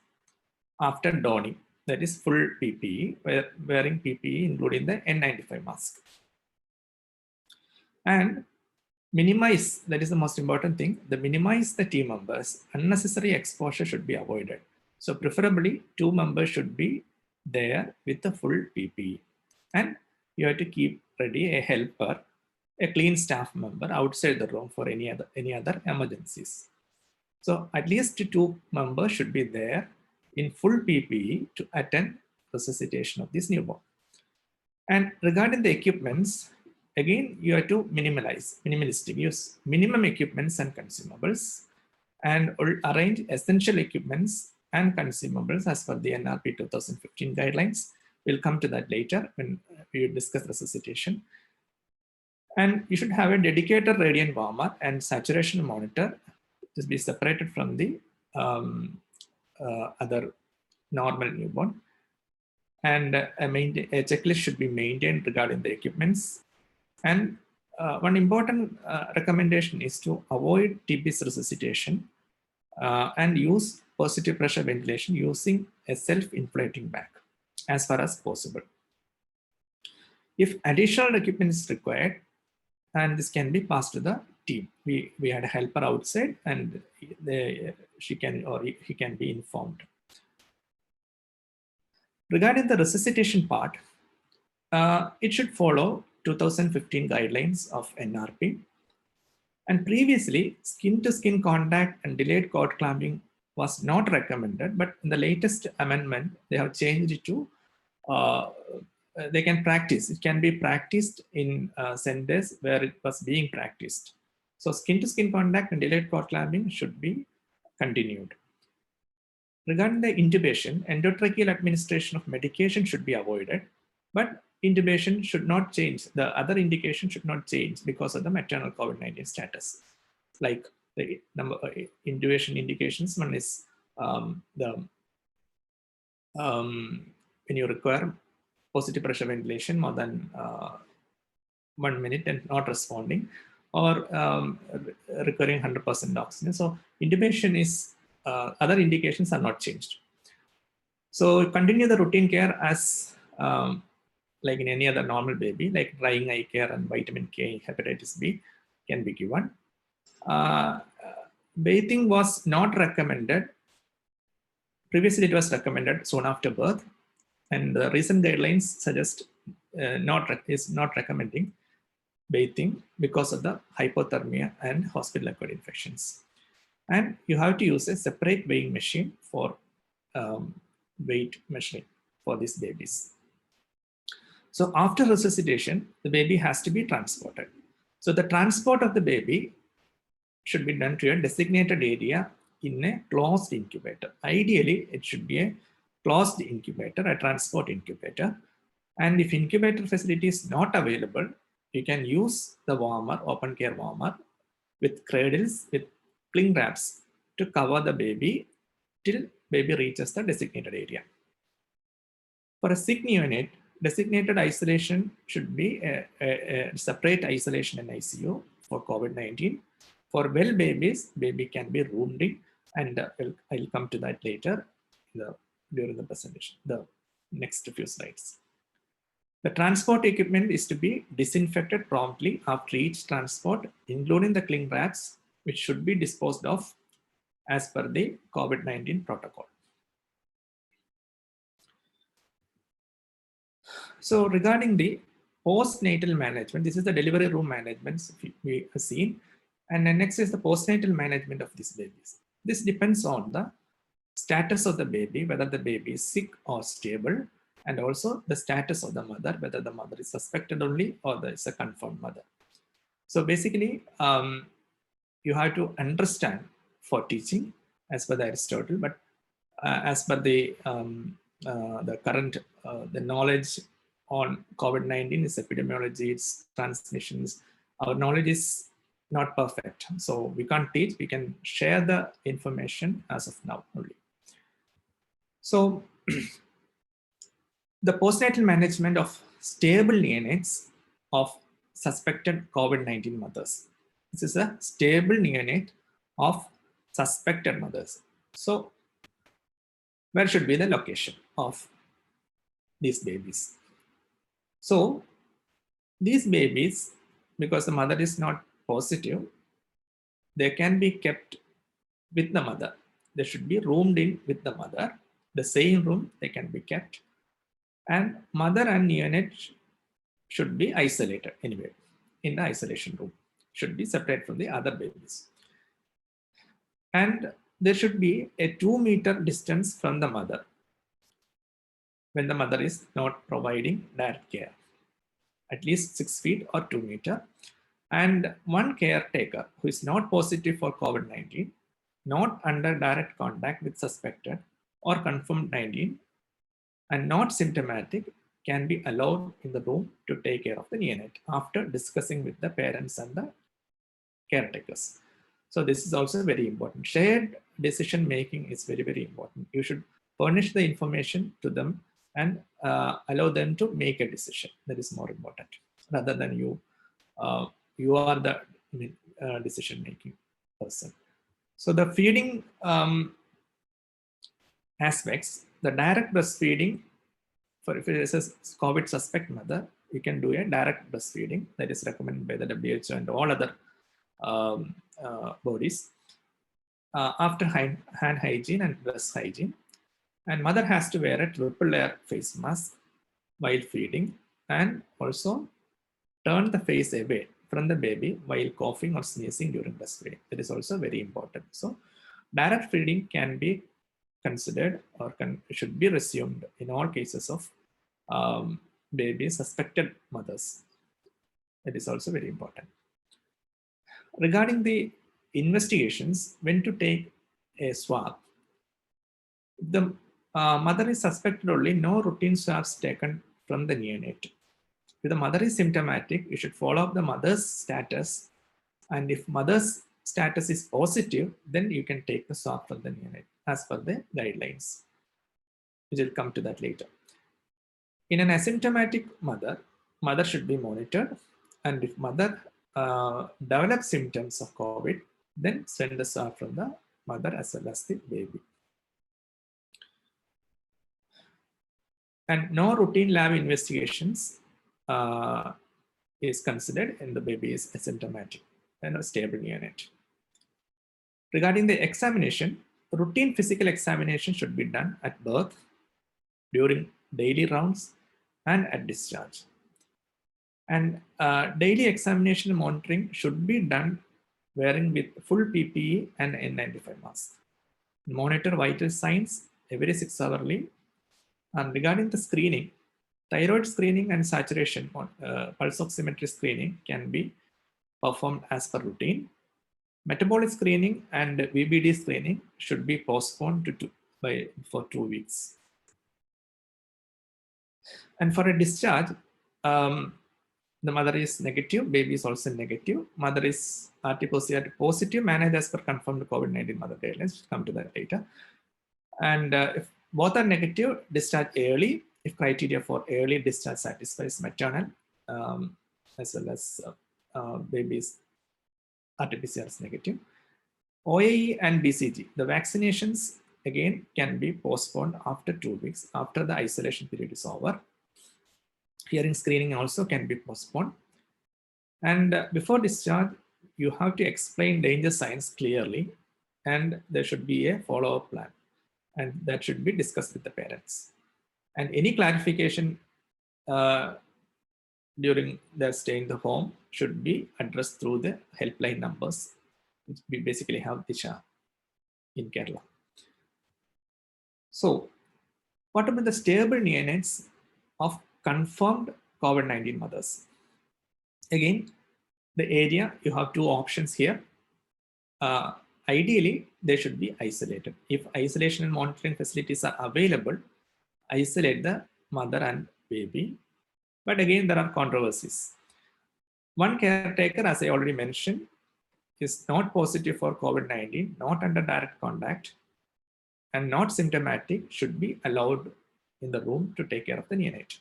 after donning, that is full PPE, wearing PPE including the N95 mask. And minimize, that is the most important thing, minimize the team members. Unnecessary exposure should be avoided. So preferably 2 members should be there with the full PPE. And you have to keep ready a helper, a clean staff member outside the room for any other emergencies. So at least 2 members should be there in full PPE to attend resuscitation of this newborn. And regarding the equipments, again, you have to minimalistic, use minimum equipments and consumables, and arrange essential equipments and consumables as per the NRP 2015 guidelines. We'll come to that later when we discuss resuscitation. And you should have a dedicated radiant warmer and saturation monitor to be separated from the other normal newborn. And a checklist should be maintained regarding the equipments. And one important recommendation is to avoid TB's resuscitation and use positive pressure ventilation using a self-inflating bag as far as possible. If additional equipment is required, and this can be passed to the team. We had a helper outside, and she can or he can be informed. Regarding the resuscitation part, it should follow 2015 guidelines of NRP. And previously, skin-to-skin contact and delayed cord clamping was not recommended, but in the latest amendment, they have changed it to they can practice. It can be practiced in centers where it was being practiced. So skin-to-skin contact and delayed cord clamping should be continued. Regarding the intubation, endotracheal administration of medication should be avoided, but intubation should not change. The other indication should not change because of the maternal COVID-19 status. Like the number intubation indications, one is when you require positive pressure ventilation more than 1 minute and not responding, or requiring 100% oxygen. So intubation is, other indications are not changed. So continue the routine care as like in any other normal baby, like drying eye care and vitamin K, hepatitis B can be given. Bathing was not recommended. Previously it was recommended soon after birth, and the recent guidelines suggest is not recommending bathing because of the hypothermia and hospital-acquired infections. And you have to use a separate weighing machine for weight measuring for these babies. So after resuscitation, the baby has to be transported. So the transport of the baby should be done to a designated area in a closed incubator. Ideally, it should be a closed incubator, a transport incubator. And if incubator facility is not available, you can use the warmer, open care warmer with cradles, with cling wraps to cover the baby till baby reaches the designated area. For a sick neonate, designated isolation should be a separate isolation in ICU for COVID-19. For well babies, baby can be roomed in, and I'll come to that later during the presentation, the next few slides. The transport equipment is to be disinfected promptly after each transport, including the cling wraps, which should be disposed of as per the COVID-19 protocol. So regarding the postnatal management, this is the delivery room management we have seen. And then next is the postnatal management of these babies. This depends on the status of the baby, whether the baby is sick or stable, and also the status of the mother, whether the mother is suspected only or there is a confirmed mother. So basically, you have to understand for teaching as per the Aristotle, but as per the current the knowledge on COVID-19 is epidemiology, its transmissions. Our knowledge is not perfect, so we can't teach. We can share the information as of now only. So the postnatal management of stable neonates of suspected COVID-19 mothers. This is a stable neonate of suspected mothers. So where should be the location of these babies? So these babies, because the mother is not positive, they can be kept with the mother. They should be roomed in with the mother. The same room they can be kept. And mother and neonate should be isolated anyway in the isolation room. Should be separate from the other babies. And there should be a 2-meter distance from the mother when the mother is not providing direct care. At least 6 feet or 2 meters. And one caretaker who is not positive for COVID-19, not under direct contact with suspected or confirmed 19, and not symptomatic, can be allowed in the room to take care of the neonate after discussing with the parents and the caretakers. So this is also very important. Shared decision making is very, very important. You should furnish the information to them and allow them to make a decision. That is more important rather than you are the decision making person. So the feeding aspects, the direct breastfeeding, for if it is a COVID suspect mother, you can do a direct breastfeeding that is recommended by the WHO and all other bodies after hand hygiene and breast hygiene. And mother has to wear a triple layer face mask while feeding and also turn the face away from the baby while coughing or sneezing during breastfeeding. That is also very important. So direct feeding can be considered or should be resumed in all cases of baby suspected mothers. That is also very important. Regarding the investigations, when to take a swab, the mother is suspected only, no routine swabs taken from the neonate. If the mother is symptomatic, you should follow up the mother's status. And if mother's status is positive, then you can take the swab from the neonate as per the guidelines. We will come to that later. In an asymptomatic mother, mother should be monitored. And if mother develops symptoms of COVID, then send the swab from the mother as well as the baby. And no routine lab investigations is considered and the baby is asymptomatic and a stable neonate. Regarding the examination, routine physical examination should be done at birth, during daily rounds, and at discharge. And daily examination monitoring should be done wearing with full PPE and N95 mask. Monitor vital signs every 6 hourly. And regarding the screening, thyroid screening and saturation pulse oximetry screening can be performed as per routine. Metabolic screening and VBD screening should be postponed for 2 weeks. And for a discharge, the mother is negative, baby is also negative. Mother is RT-PCR positive, managed as per confirmed COVID-19 mother guidelines. We'll come to that later. And if both are negative, discharge early. If criteria for early discharge satisfies maternal, as well as baby's RT-PCR is negative. OAE and BCG, the vaccinations again can be postponed after 2 weeks, after the isolation period is over. Hearing screening also can be postponed. And before discharge, you have to explain danger signs clearly, and there should be a follow-up plan, and that should be discussed with the parents. And any clarification during their stay in the home should be addressed through the helpline numbers, which we basically have Disha in Kerala. So what about the stable neonates of confirmed COVID-19 mothers? Again, the area, you have 2 options here. ideally, they should be isolated. If isolation and monitoring facilities are available, isolate the mother and baby. But again, there are controversies. One caretaker, as I already mentioned, is not positive for COVID-19, not under direct contact, and not symptomatic, should be allowed in the room to take care of the neonate.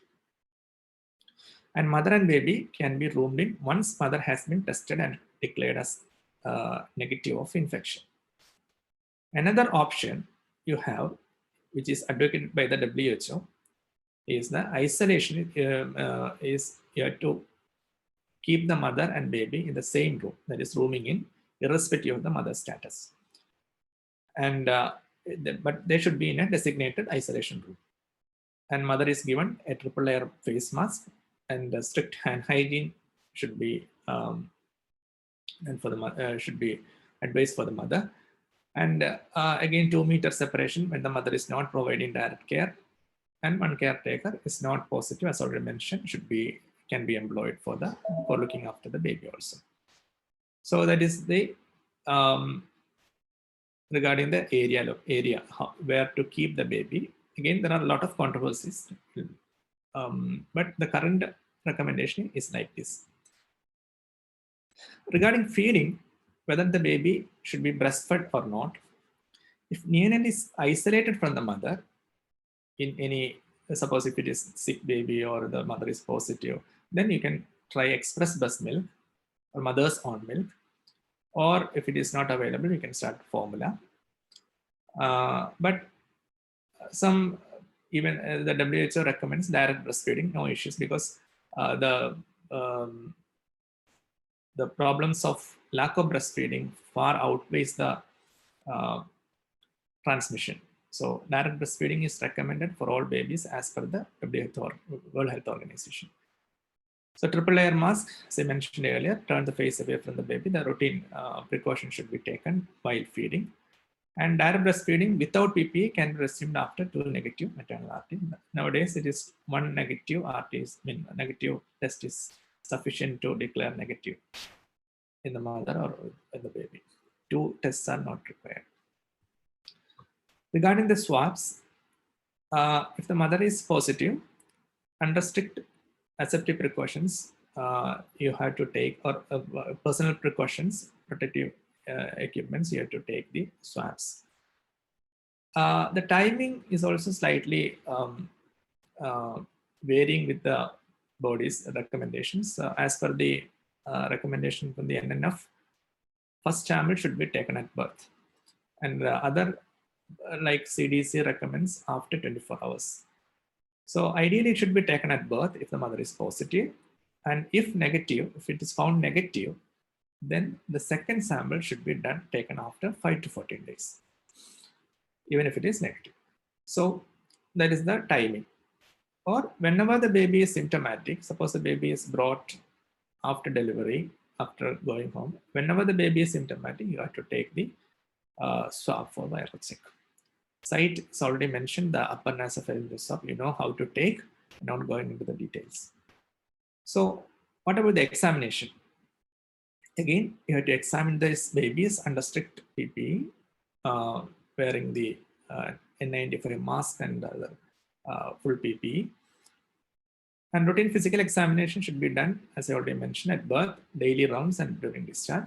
And mother and baby can be roomed in once mother has been tested and declared as negative of infection. Another option you have, which is advocated by the WHO, is the isolation is you have to keep the mother and baby in the same room, that is rooming in, irrespective of the mother's status. And but they should be in a designated isolation room. And mother is given a triple layer face mask, and strict hand hygiene should be and for the should be advised for the mother. And again, 2 meter separation when the mother is not providing direct care, and one caretaker is not positive, as already mentioned, can be employed for looking after the baby also. So that is the regarding the area where to keep the baby. Again, there are a lot of controversies, but the current recommendation is like this. Regarding feeding, whether the baby should be breastfed or not, if neonate is isolated from the mother in any, suppose if it is sick baby or the mother is positive, then you can try express breast milk or mother's own milk, or if it is not available, you can start formula. But some, even the WHO recommends direct breastfeeding, no issues, because the problems of lack of breastfeeding far outweighs the transmission. So direct breastfeeding is recommended for all babies as per the World Health Organization. So triple layer mask, as I mentioned earlier, turn the face away from the baby. The routine precaution should be taken while feeding. And direct breastfeeding without PPE can be resumed after 2 negative maternal RT. Nowadays, it is 1 negative RT, negative test is sufficient to declare negative in the mother or in the baby. 2 tests are not required. Regarding the swabs, if the mother is positive, under strict aseptic precautions, you have to take, or personal precautions, protective equipments, you have to take the swabs. The timing is also slightly varying with the body's recommendations. As per the recommendation from the NNF, first sample should be taken at birth, and other like CDC recommends after 24 hours. So ideally it should be taken at birth if the mother is positive, and if negative, if it is found negative, then the second sample should be taken after 5 to 14 days, even if it is negative. So that is the timing. Or whenever the baby is symptomatic, suppose the baby is brought after delivery, after going home, whenever the baby is symptomatic, you have to take the swab for viral check. Site is already mentioned, the upper nasopharyngeal swab, you know how to take, not going into the details. So what about the examination? Again, you have to examine these babies under strict PPE, wearing the N95 mask and full PPE. And routine physical examination should be done, as I already mentioned, at birth, daily rounds, and during discharge.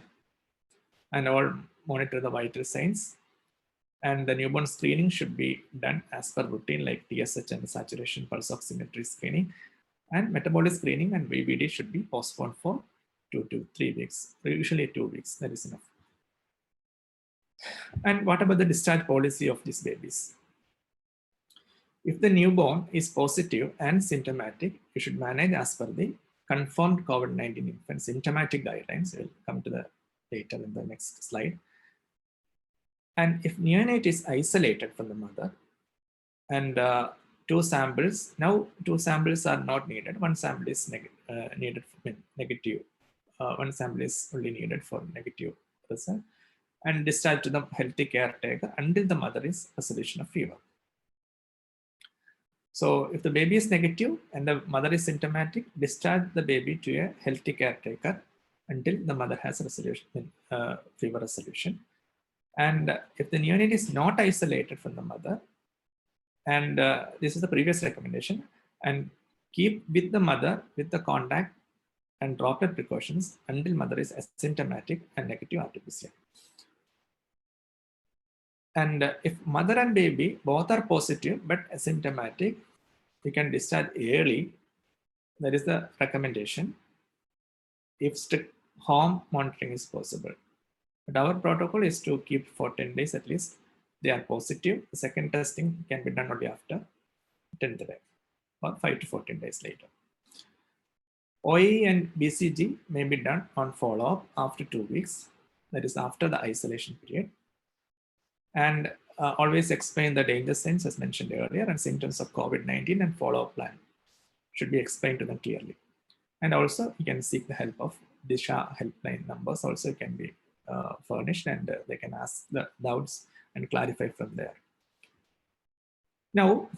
And all monitor the vital signs. And the newborn screening should be done as per routine, like TSH and saturation pulse oximetry screening. And metabolic screening and VBD should be postponed for 2 to 3 weeks, usually 2 weeks, that is enough. And what about the discharge policy of these babies? If the newborn is positive and symptomatic, you should manage as per the confirmed COVID-19 infant symptomatic guidelines. We'll come to the later in the next slide. And if neonate is isolated from the mother, and 2 samples, now 2 samples are not needed. 1 sample is needed for negative. 1 sample is only needed for negative result, and discharge to the healthy caretaker until the mother is resolution of fever. So if the baby is negative and the mother is symptomatic, discharge the baby to a healthy caretaker until the mother has resolution, fever resolution. And if the neonate is not isolated from the mother, and this is the previous recommendation, and keep with the mother with the contact and droplet precautions until mother is asymptomatic and negative RT-PCR. And if mother and baby both are positive but asymptomatic, you can discharge early. That is the recommendation if strict home monitoring is possible. But our protocol is to keep for 10 days at least. They are positive. The second testing can be done only after 10th day or 5 to 14 days later. OE and BCG may be done on follow-up after 2 weeks. That is after the isolation period. And always explain the danger signs as mentioned earlier and symptoms of COVID-19 and follow-up plan should be explained to them clearly. And also you can seek the help of Disha helpline numbers also can be furnished, and they can ask the doubts and clarify from there. Now,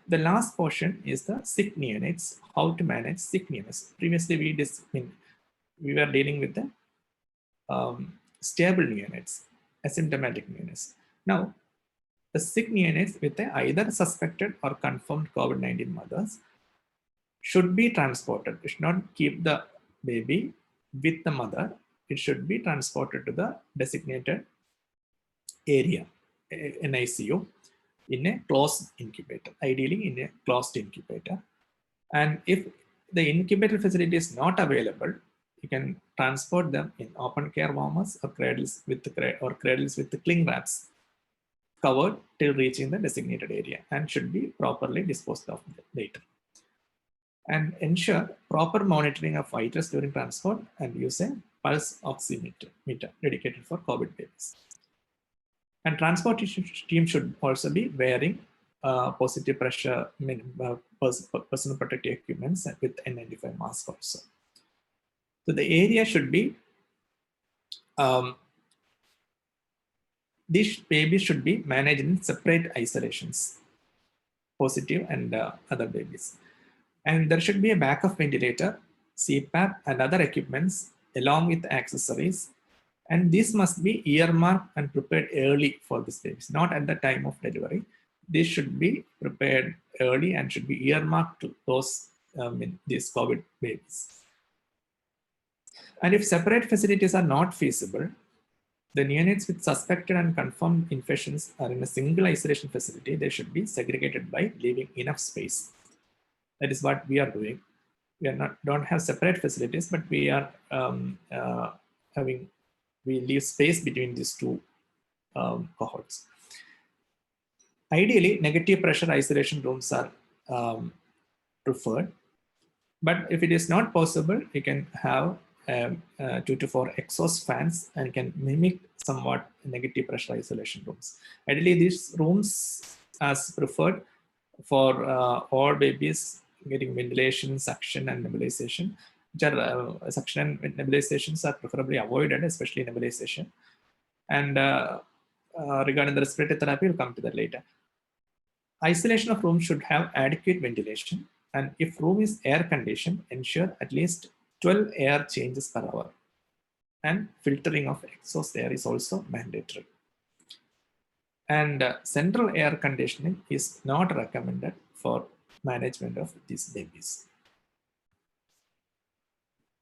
the last portion is the sick neonates, how to manage sick neonates. Previously, we were dealing with the stable neonates, asymptomatic neonates. Now, the sick neonates with either suspected or confirmed COVID-19 mothers should be transported. You should not keep the baby with the mother. It should be transported to the designated area in ICU in a closed incubator, ideally in a closed incubator. And if the incubator facility is not available, you can transport them in open care warmers or cradles with the cling wraps covered till reaching the designated area, and should be properly disposed of later. And ensure proper monitoring of vitals during transport and use a pulse oximeter dedicated for COVID babies. And transportation team should also be wearing positive pressure personal protective equipment with N95 mask also. So the area should be, these babies should be managed in separate isolations, positive and other babies. And there should be a backup ventilator, CPAP and other equipments along with accessories. And this must be earmarked and prepared early for these babies, not at the time of delivery. This should be prepared early and should be earmarked to those these COVID babies. And if separate facilities are not feasible, the neonates with suspected and confirmed infections are in a single isolation facility. They should be segregated by leaving enough space. That is what we are doing. We are don't have separate facilities, but we are we leave space between these two cohorts. Ideally, negative pressure isolation rooms are preferred, but if it is not possible, you can have 2 to 4 exhaust fans and can mimic somewhat negative pressure isolation rooms. Ideally, these rooms as preferred for all babies getting ventilation, suction, and nebulization. Suction and nebulizations are preferably avoided, especially nebulization. And regarding the respiratory therapy, we'll come to that later. Isolation of room should have adequate ventilation, and if room is air conditioned, ensure at least 12 air changes per hour. And filtering of exhaust air is also mandatory. And central air conditioning is not recommended for management of these babies.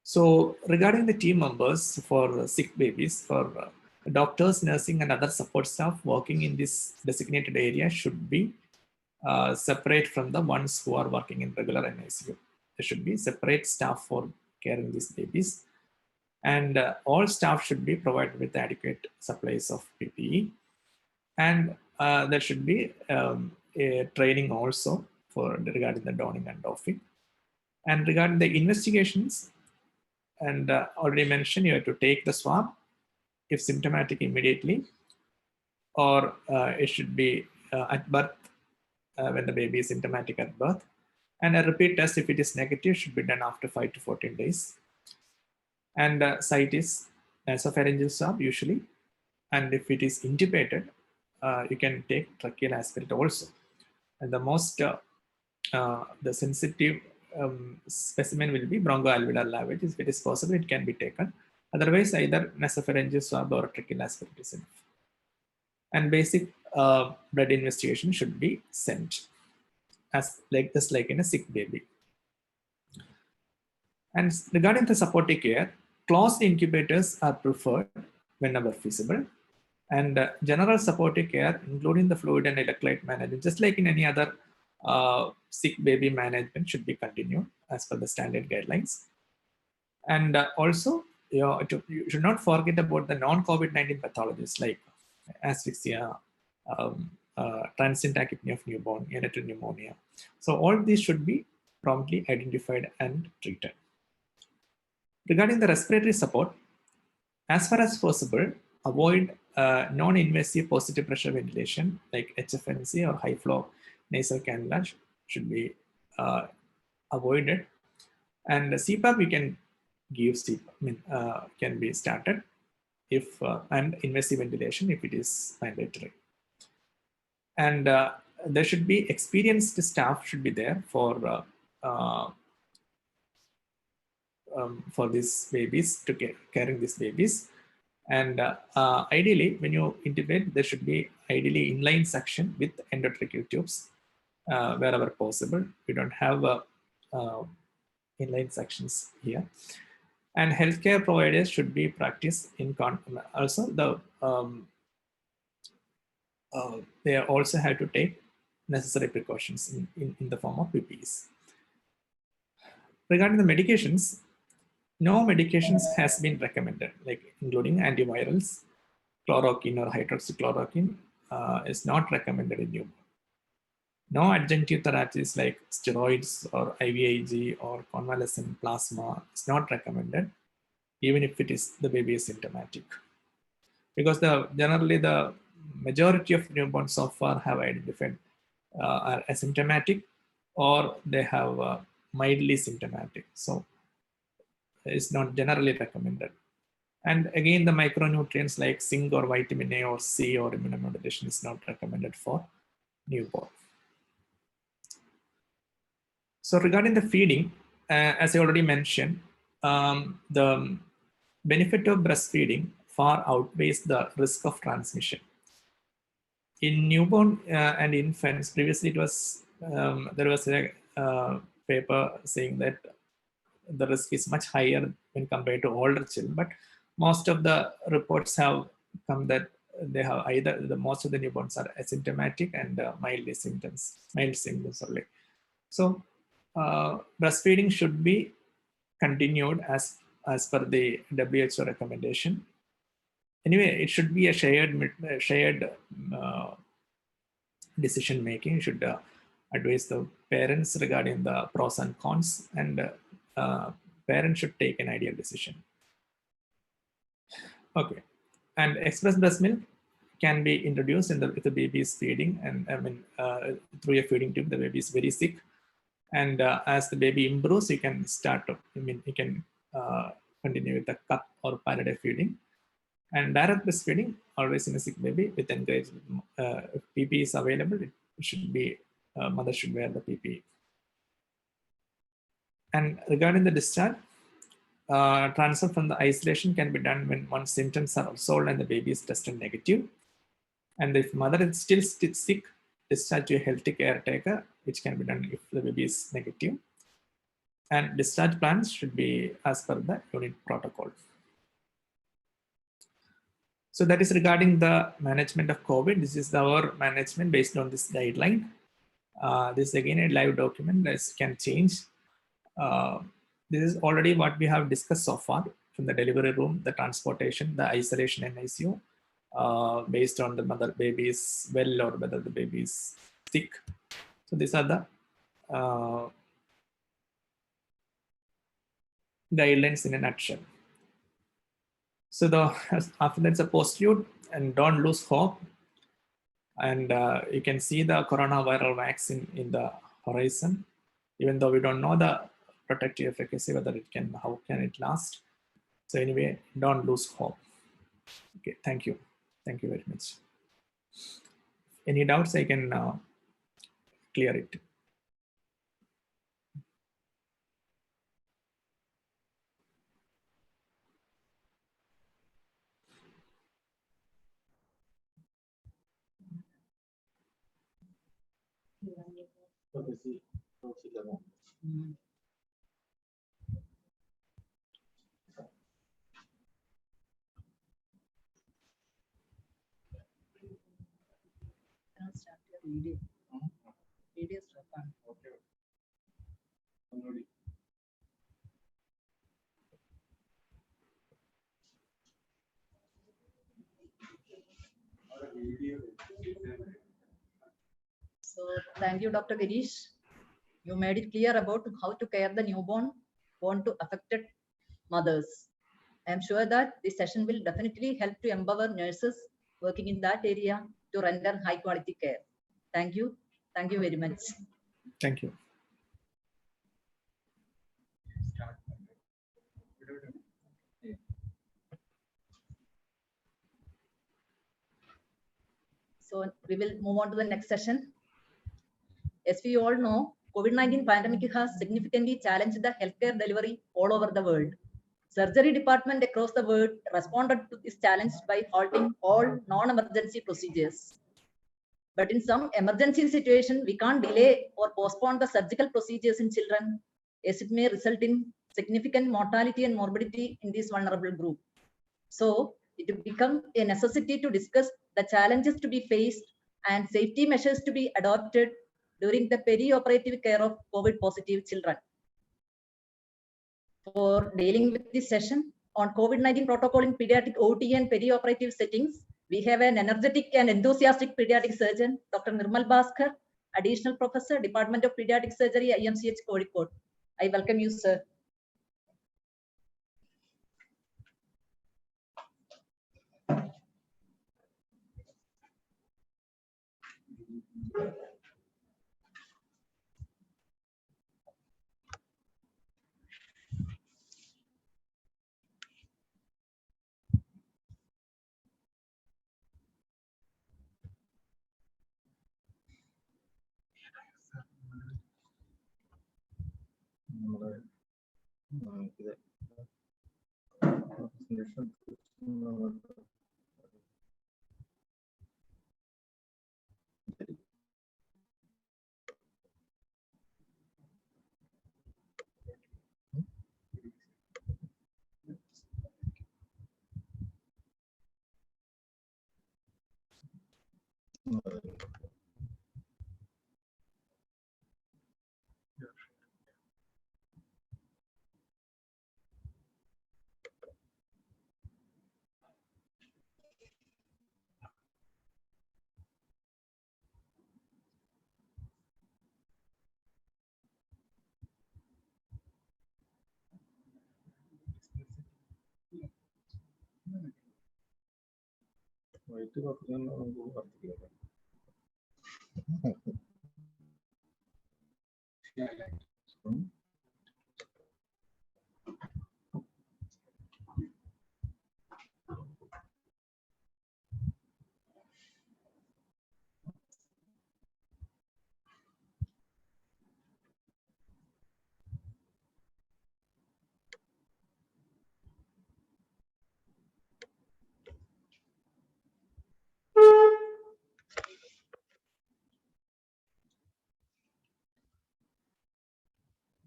So regarding the team members for sick babies, for doctors, nursing, and other support staff working in this designated area should be separate from the ones who are working in regular NICU. There should be separate staff for caring these babies. And all staff should be provided with adequate supplies of PPE. And there should be a training also for regarding the donning and doffing. And regarding the investigations, and already mentioned, you have to take the swab if symptomatic immediately, or it should be at birth when the baby is symptomatic at birth. And a repeat test, if it is negative, should be done after 5 to 14 days. And site is nasopharyngeal swab usually. And if it is intubated, you can take tracheal aspirate also. And the most, the sensitive specimen will be bronchoalveolar lavage. If it is possible, it can be taken. Otherwise, either nasopharyngeal swab or tracheal aspirate is enough. And basic blood investigation should be sent just like in a sick baby. And regarding the supportive care, closed incubators are preferred whenever feasible. And general supportive care, including the fluid and electrolyte management, just like in any other sick baby management, should be continued as per the standard guidelines. And also, you should not forget about the non-COVID-19 pathologies like asphyxia, transient tachypnea of newborn, neonatal pneumonia. So all these should be promptly identified and treated. Regarding the respiratory support, as far as possible, avoid non-invasive positive pressure ventilation like HFNC or high flow nasal cannula should be avoided. And CPAP we can give CPAP, can be started if and invasive ventilation if it is mandatory. And there should be experienced staff should be there for these babies to carrying these babies. And ideally, when you intubate, there should be ideally inline suction with endotracheal tubes wherever possible. We don't have inline suctions here. And healthcare providers should be practiced in also the they also have to take necessary precautions in the form of PPEs. Regarding the medications, no medications has been recommended, like including antivirals, chloroquine or hydroxychloroquine is not recommended in newborn. No adjunctive therapies like steroids or IVIG or convalescent plasma is not recommended, even if the baby is symptomatic. Because generally the majority of newborns so far have identified are asymptomatic or they have mildly symptomatic. So it's not generally recommended. And again, the micronutrients like zinc or vitamin A or C or immunomodulation is not recommended for newborn. So regarding the feeding, as I already mentioned, the benefit of breastfeeding far outweighs the risk of transmission. In newborn and infants, previously it was there was a paper saying that the risk is much higher when compared to older children, but most of the reports have come that they have either most of the newborns are asymptomatic and mild symptoms only. So breastfeeding should be continued as per the WHO recommendation. Anyway, it should be a shared decision making. You should advise the parents regarding the pros and cons, and parents should take an ideal decision. Okay, and express breast milk can be introduced if the baby is feeding, and through a feeding tube, the baby is very sick, and as the baby improves, you can start. You can continue with the cup or pande feeding. And direct breastfeeding, always in a sick baby with encouragement. If PP is available, it should be mother should wear the PP. And regarding the discharge, transfer from the isolation can be done when one's symptoms are resolved and the baby is tested negative. And if mother is still sick, discharge to a healthy caretaker, which can be done if the baby is negative. And discharge plans should be as per the unit protocol. So that is regarding the management of COVID. This is our management based on this guideline. This is again a live document. This can change. This is already what we have discussed so far from the delivery room, the transportation, the isolation and ICU, based on the mother baby is well or whether the baby is sick. So these are the guidelines in a nutshell. So after that's a postlude, and don't lose hope. And you can see the coronavirus vaccine in the horizon, even though we don't know the protective efficacy, whether it can, how can it last. So anyway, don't lose hope. Okay, thank you. Thank you very much. Any doubts, I can clear it. So thank you, Dr. Girish. You made it clear about how to care the newborn born to affected mothers. I am sure that this session will definitely help to empower nurses working in that area to render high quality care. Thank you. Thank you very much. Thank you. So we will move on to the next session. As we all know, COVID-19 pandemic has significantly challenged the healthcare delivery all over the world. Surgery department across the world responded to this challenge by halting all non-emergency procedures. But in some emergency situation, we can't delay or postpone the surgical procedures in children, as it may result in significant mortality and morbidity in this vulnerable group. So it will become a necessity to discuss the challenges to be faced and safety measures to be adopted during the peri-operative care of COVID-positive children. For dealing with this session on COVID-19 protocol in pediatric OT and peri-operative settings, we have an energetic and enthusiastic pediatric surgeon, Dr. Nirmal Bhaskar, Additional Professor, Department of Pediatric Surgery, IMCH, Kozhikode. I welcome you, sir.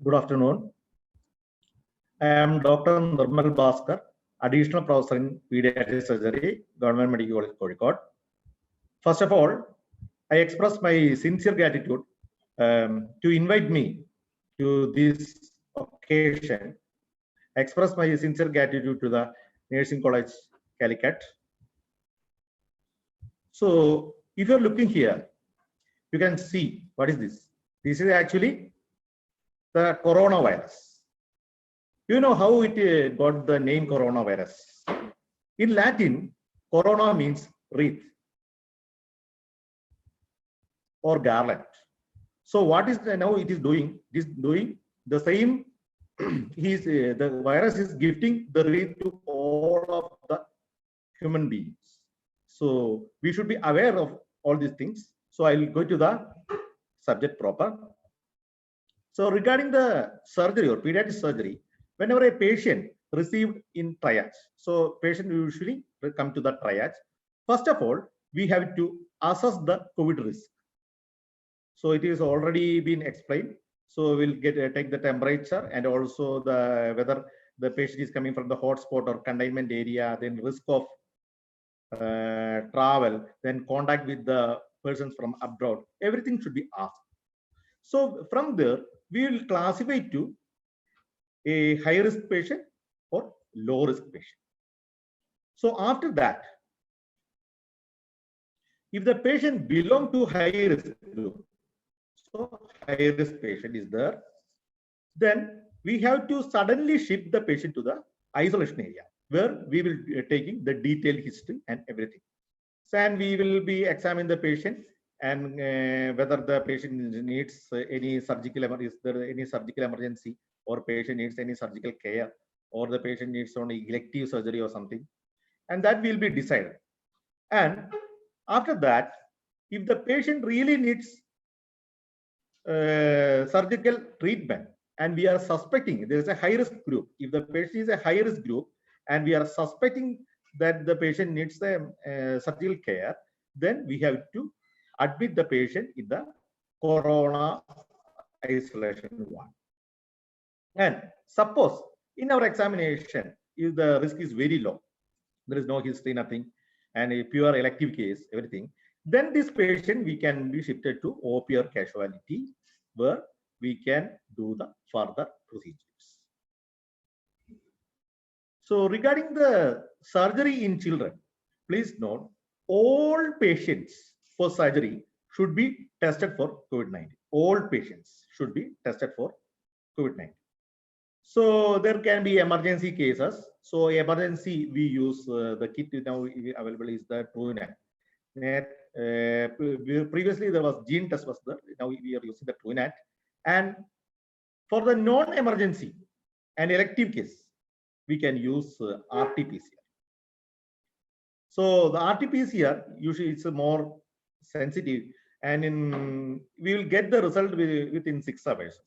Good afternoon. I am Dr. Nirmal Bhaskar, Additional Professor in Pediatric Surgery, Government Medical College, Kozhikode. First of all, I express my sincere gratitude to invite me to this occasion. I express my sincere gratitude to the Nursing College, Calicut. So, if you're looking here, you can see what is this. This is actually the coronavirus. You know how it got the name coronavirus? In Latin, corona means wreath or garland. So what is now it is doing? It is doing the same. The virus is gifting the wreath to all of the human beings. So we should be aware of all these things. So I will go to the subject proper. So regarding the surgery or pediatric surgery, whenever a patient received in triage, so patient usually come to the triage. First of all, we have to assess the COVID risk. So it is already been explained. So we'll take the temperature and also the whether the patient is coming from the hotspot or containment area, then risk of travel, then contact with the persons from abroad. Everything should be asked. So from there, we will classify to a high risk patient or low risk patient. So after that, if the patient belong to high risk group, so high risk patient is there, then we have to suddenly shift the patient to the isolation area where we will be taking the detailed history and everything. So, and we will be examining the patient and whether the patient needs any surgical is there any surgical emergency, or patient needs any surgical care, or the patient needs only elective surgery or something, and that will be decided. And after that, if the patient really needs surgical treatment and we are suspecting there is a high risk group, if the patient is a high risk group and we are suspecting that the patient needs the surgical care, then we have to admit the patient in the corona isolation ward. And suppose in our examination, if the risk is very low, there is no history, nothing, and a pure elective case, everything, then this patient we can be shifted to OP or casualty, where we can do the further procedures. So regarding the surgery in children, please note all patients for surgery should be tested for COVID-19. All patients should be tested for COVID-19. So there can be emergency cases. So emergency, we use the kit now available is the TrueNat. Previously there was gene test was there. Now we are using the TrueNat. And for the non-emergency and elective case, we can use RT-PCR. So the RT-PCR usually it's more sensitive, and we will get the result within 6 hours.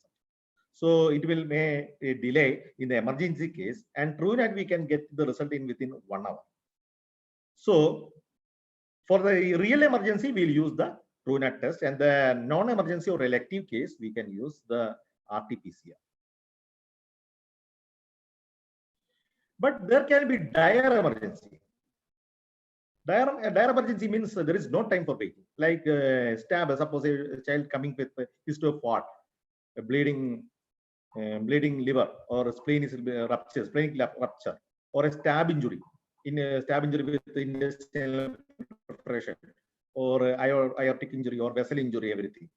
So it will may a delay in the emergency case, and TrueNat we can get the result in within 1 hour. So for the real emergency, we'll use the TrueNat test, and the non-emergency or elective case, we can use the RT-PCR. But there can be dire emergency. Dire emergency means there is no time for waiting. Like stab, suppose a child coming with history of what, bleeding liver, or spleen is rupture, splenic rupture, or a stab injury, in a stab injury with intestinal perforation, or aortic injury or vessel injury, everything.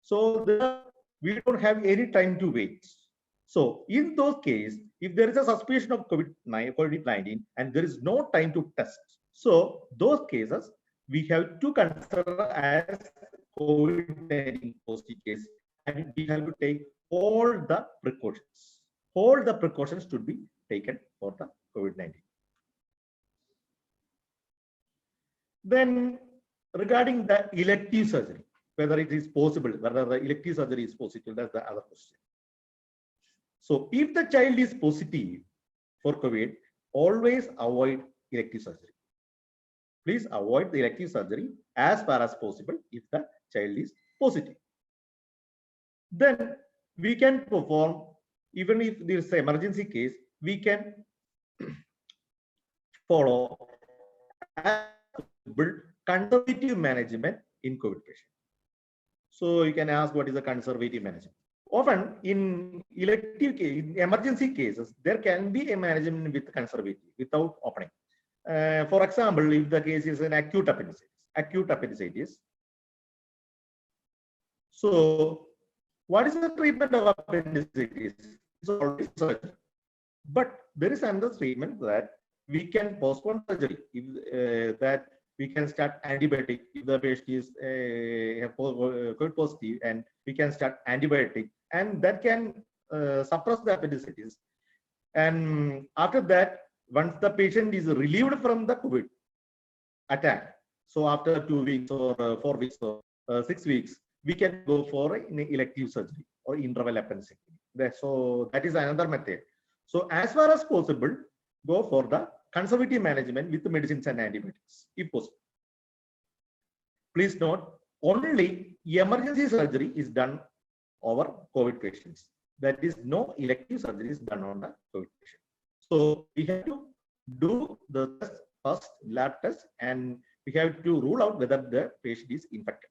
So we don't have any time to wait. So in those cases, if there is a suspicion of COVID-19 and there is no time to test, so those cases we have to consider as COVID-19 positive case, and we have to take all the precautions. All the precautions should be taken for the COVID-19. Then regarding the elective surgery, whether it is possible, whether the elective surgery is possible, that's the other question. So if the child is positive for COVID, always avoid elective surgery. Please avoid the elective surgery as far as possible if the child is positive. Then we can perform, even if there is an emergency case, we can follow conservative management in COVID patient. So you can ask, what is the conservative management? Often in elective case, in emergency cases, there can be a management with conservative, without opening. For example, if the case is an acute appendicitis. So what is the treatment of appendicitis? It's always surgery. But there is another treatment that we can postpone surgery, if that we can start antibiotic if the patient is COVID positive, and we can start antibiotic, and that can suppress the appendicitis. And after that, once the patient is relieved from the COVID attack, so after 2 weeks or 4 weeks or 6 weeks, we can go for an elective surgery or interval appendectomy. So that is another method. So as far as possible, go for the conservative management with the medicines and antibiotics, if possible. Please note, only emergency surgery is done over COVID patients. That is, no elective surgery is done on the COVID patient. So we have to do the test first, lab test, and we have to rule out whether the patient is infected.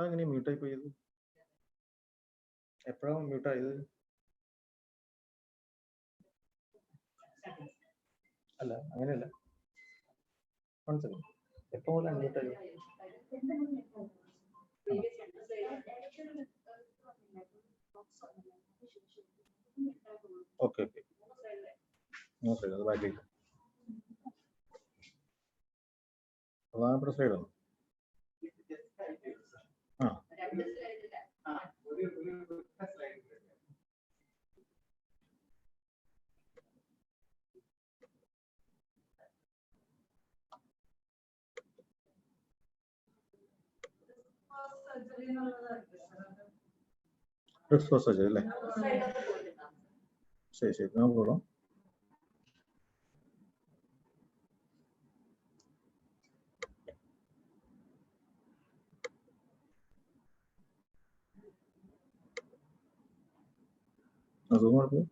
അങ്ങനെ മ്യൂട്ടായി പോയത് എപ്പോഴാണ് മ്യൂട്ടായത്? അല്ല അങ്ങനെയല്ല, എപ്പോ മുതലാണ് മ്യൂട്ടായത്? Okay okay, അത് ബാക്കിലേക്ക് പ്രധാനപ്പെട്ട സ്ലൈഡാണ്. ആ സർജറി അല്ലേ? ശരി ശരി, നോക്കോളൂ. അതും കുഴപ്പം.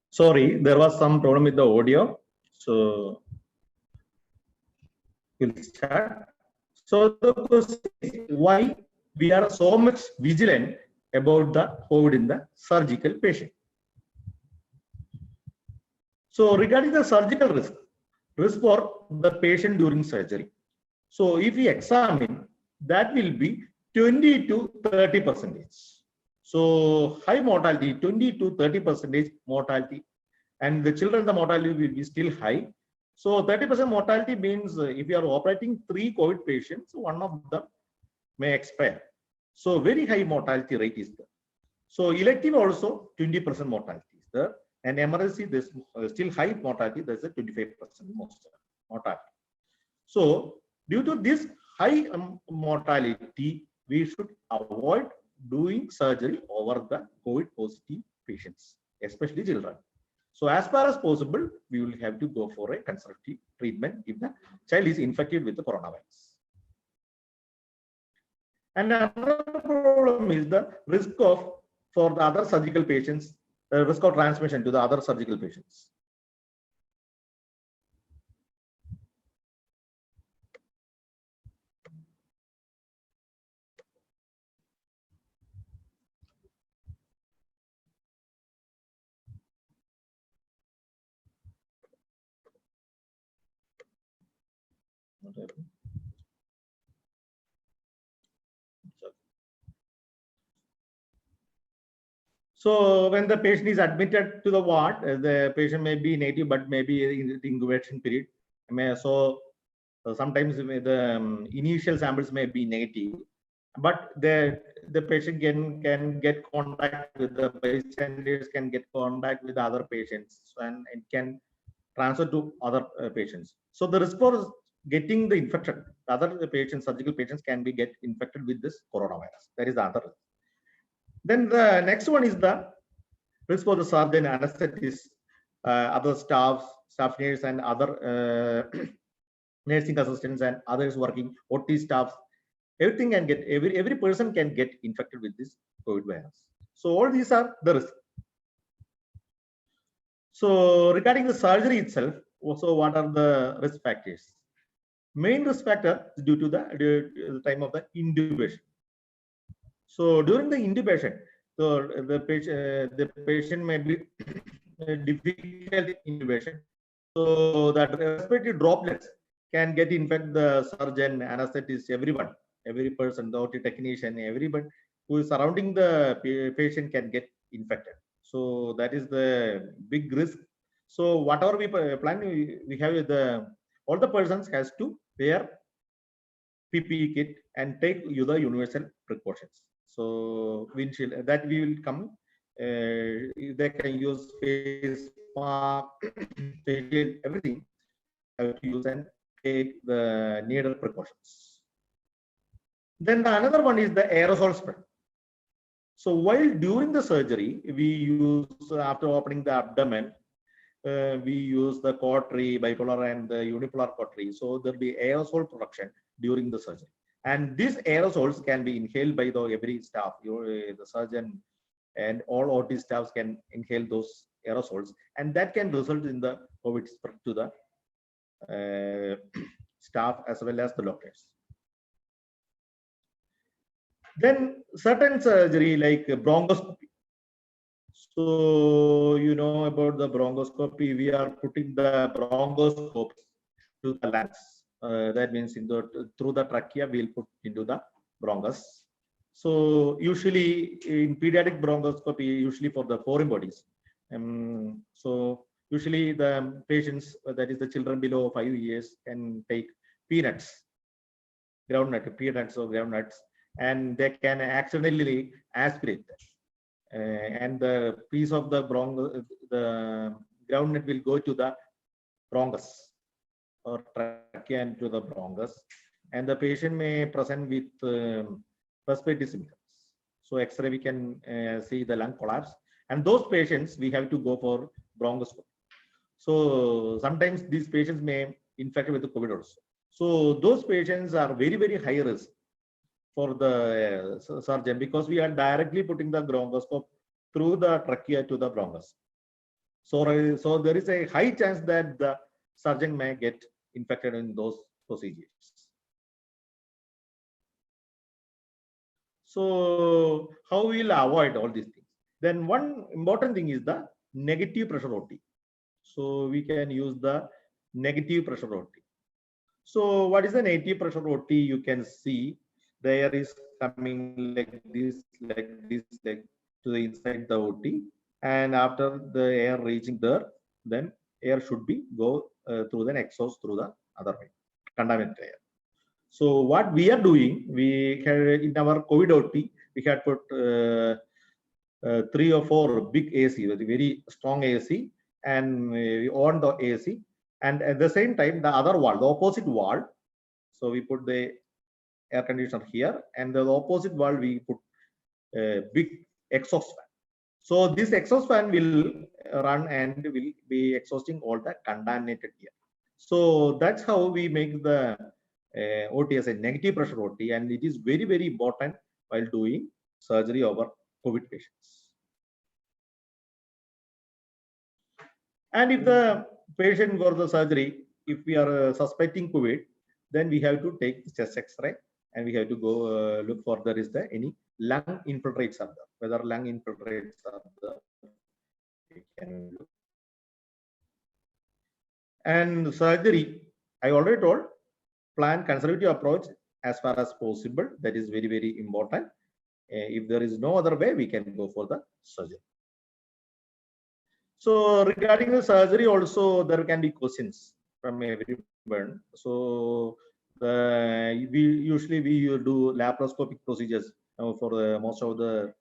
Sorry, there was some problem with the audio. So we'll start. So the question is why we are so much vigilant about the COVID in the surgical patient. So regarding the surgical risk for the patient during surgery. So if we examine, that will be 20 to 30%. So high mortality, 20 to 30% mortality, and the children, the mortality will be still high. So 30% mortality means if you are operating 3 COVID patients, one of them may expire. So very high mortality rate is there. So elective also 20% mortality is there, and emergency there's still high mortality. There's a 25% mortality. So due to this high mortality, we should avoid doing surgery over the COVID positive patients, especially children. So as far as possible, we will have to go for a conservative treatment if the child is infected with the coronavirus. And another problem is the risk for the other surgical patients, the risk of transmission to the other surgical patients. So when the patient is admitted to the ward, the patient may be native, but maybe in the incubation period. So sometimes the initial samples may be negative, but the patient can get contact with the bystanders, can get contact with other patients, and it can transfer to other patients. So the risk for getting the infection, other patients, surgical patients can be get infected with this coronavirus. That is the other risk. Then the next one is the risk for the surgeon, anesthetist, other staff nurse, and other nursing assistants and others working, OT staffs. Everything can get, every person can get infected with this COVID virus. So all these are the risks. So regarding the surgery itself, also what are the risk factors? Main risk factor is due to the time of the intubation. So during the intubation, so the patient may be difficult intubation. So that respiratory droplets can get infect the surgeon, anesthetist, everyone, every person, the OT technician, everyone who is surrounding the patient can get infected. So that is the big risk. So whatever we plan, we have all the persons has to wear PPE kit and take the universal precautions. So windshield that we will come. They can use face mask, facial, everything. Have to use and take the needed precautions. Then the another one is the aerosol spread. So while during the surgery, we use after opening the abdomen, we use the cautery, bipolar and the unipolar cautery. So there'll be aerosol production during the surgery. And these aerosols can be inhaled by every staff, the surgeon and all OT staffs can inhale those aerosols. And that can result in the COVID spread to the staff as well as the doctors. Then certain surgery like bronchoscopy. So you know about the bronchoscopy, we are putting the bronchoscope to the lungs. That means through the trachea, we'll put into the bronchus. So usually in pediatric bronchoscopy, usually for the foreign bodies. So usually the patients, that is the children below 5 years, can take peanuts, peanuts or groundnuts, and they can accidentally aspirate. And the piece of the groundnut will go to the bronchus or trachea and to the bronchus, and the patient may present with respiratory symptoms. So X-ray we can see the lung collapse, and those patients we have to go for bronchoscopy. So sometimes these patients may infect with the COVID also. So those patients are very, very high risk for the surgeon, because we are directly putting the bronchoscope through the trachea to the bronchus. So there is a high chance that the surgeon may get infected in those procedures. So how we will avoid all these things? Then one important thing is the negative pressure OT. So we can use the negative pressure OT. So what is the negative pressure OT? You can see the air is coming like this, like to the inside the OT, and after the air reaching there, then air should be go through the exhaust through the other way, contaminated air. So what we are doing, we had in our COVID OT, we had put 3 or 4 big AC, very strong AC, and we on the AC, and at the same time the other wall, the opposite wall. So we put the air conditioner here, and the opposite wall we put a big exhaust fan. So this exhaust fan will run and will be exhausting all the contaminated air. So that's how we make the OT as a negative pressure OT, and it is very, very important while doing surgery over COVID patients. And if the patient for the surgery, if we are suspecting COVID, then we have to take chest X-ray, and we have to go look for there is the any lung infiltrates are there. Whether lung infiltrates are there, we can look. And surgery, I already told, plan conservative approach as far as possible. That is very, very important. If there is no other way, we can go for the surgery. So regarding the surgery also, there can be questions from everyone. So we usually do laparoscopic procedures for the most of the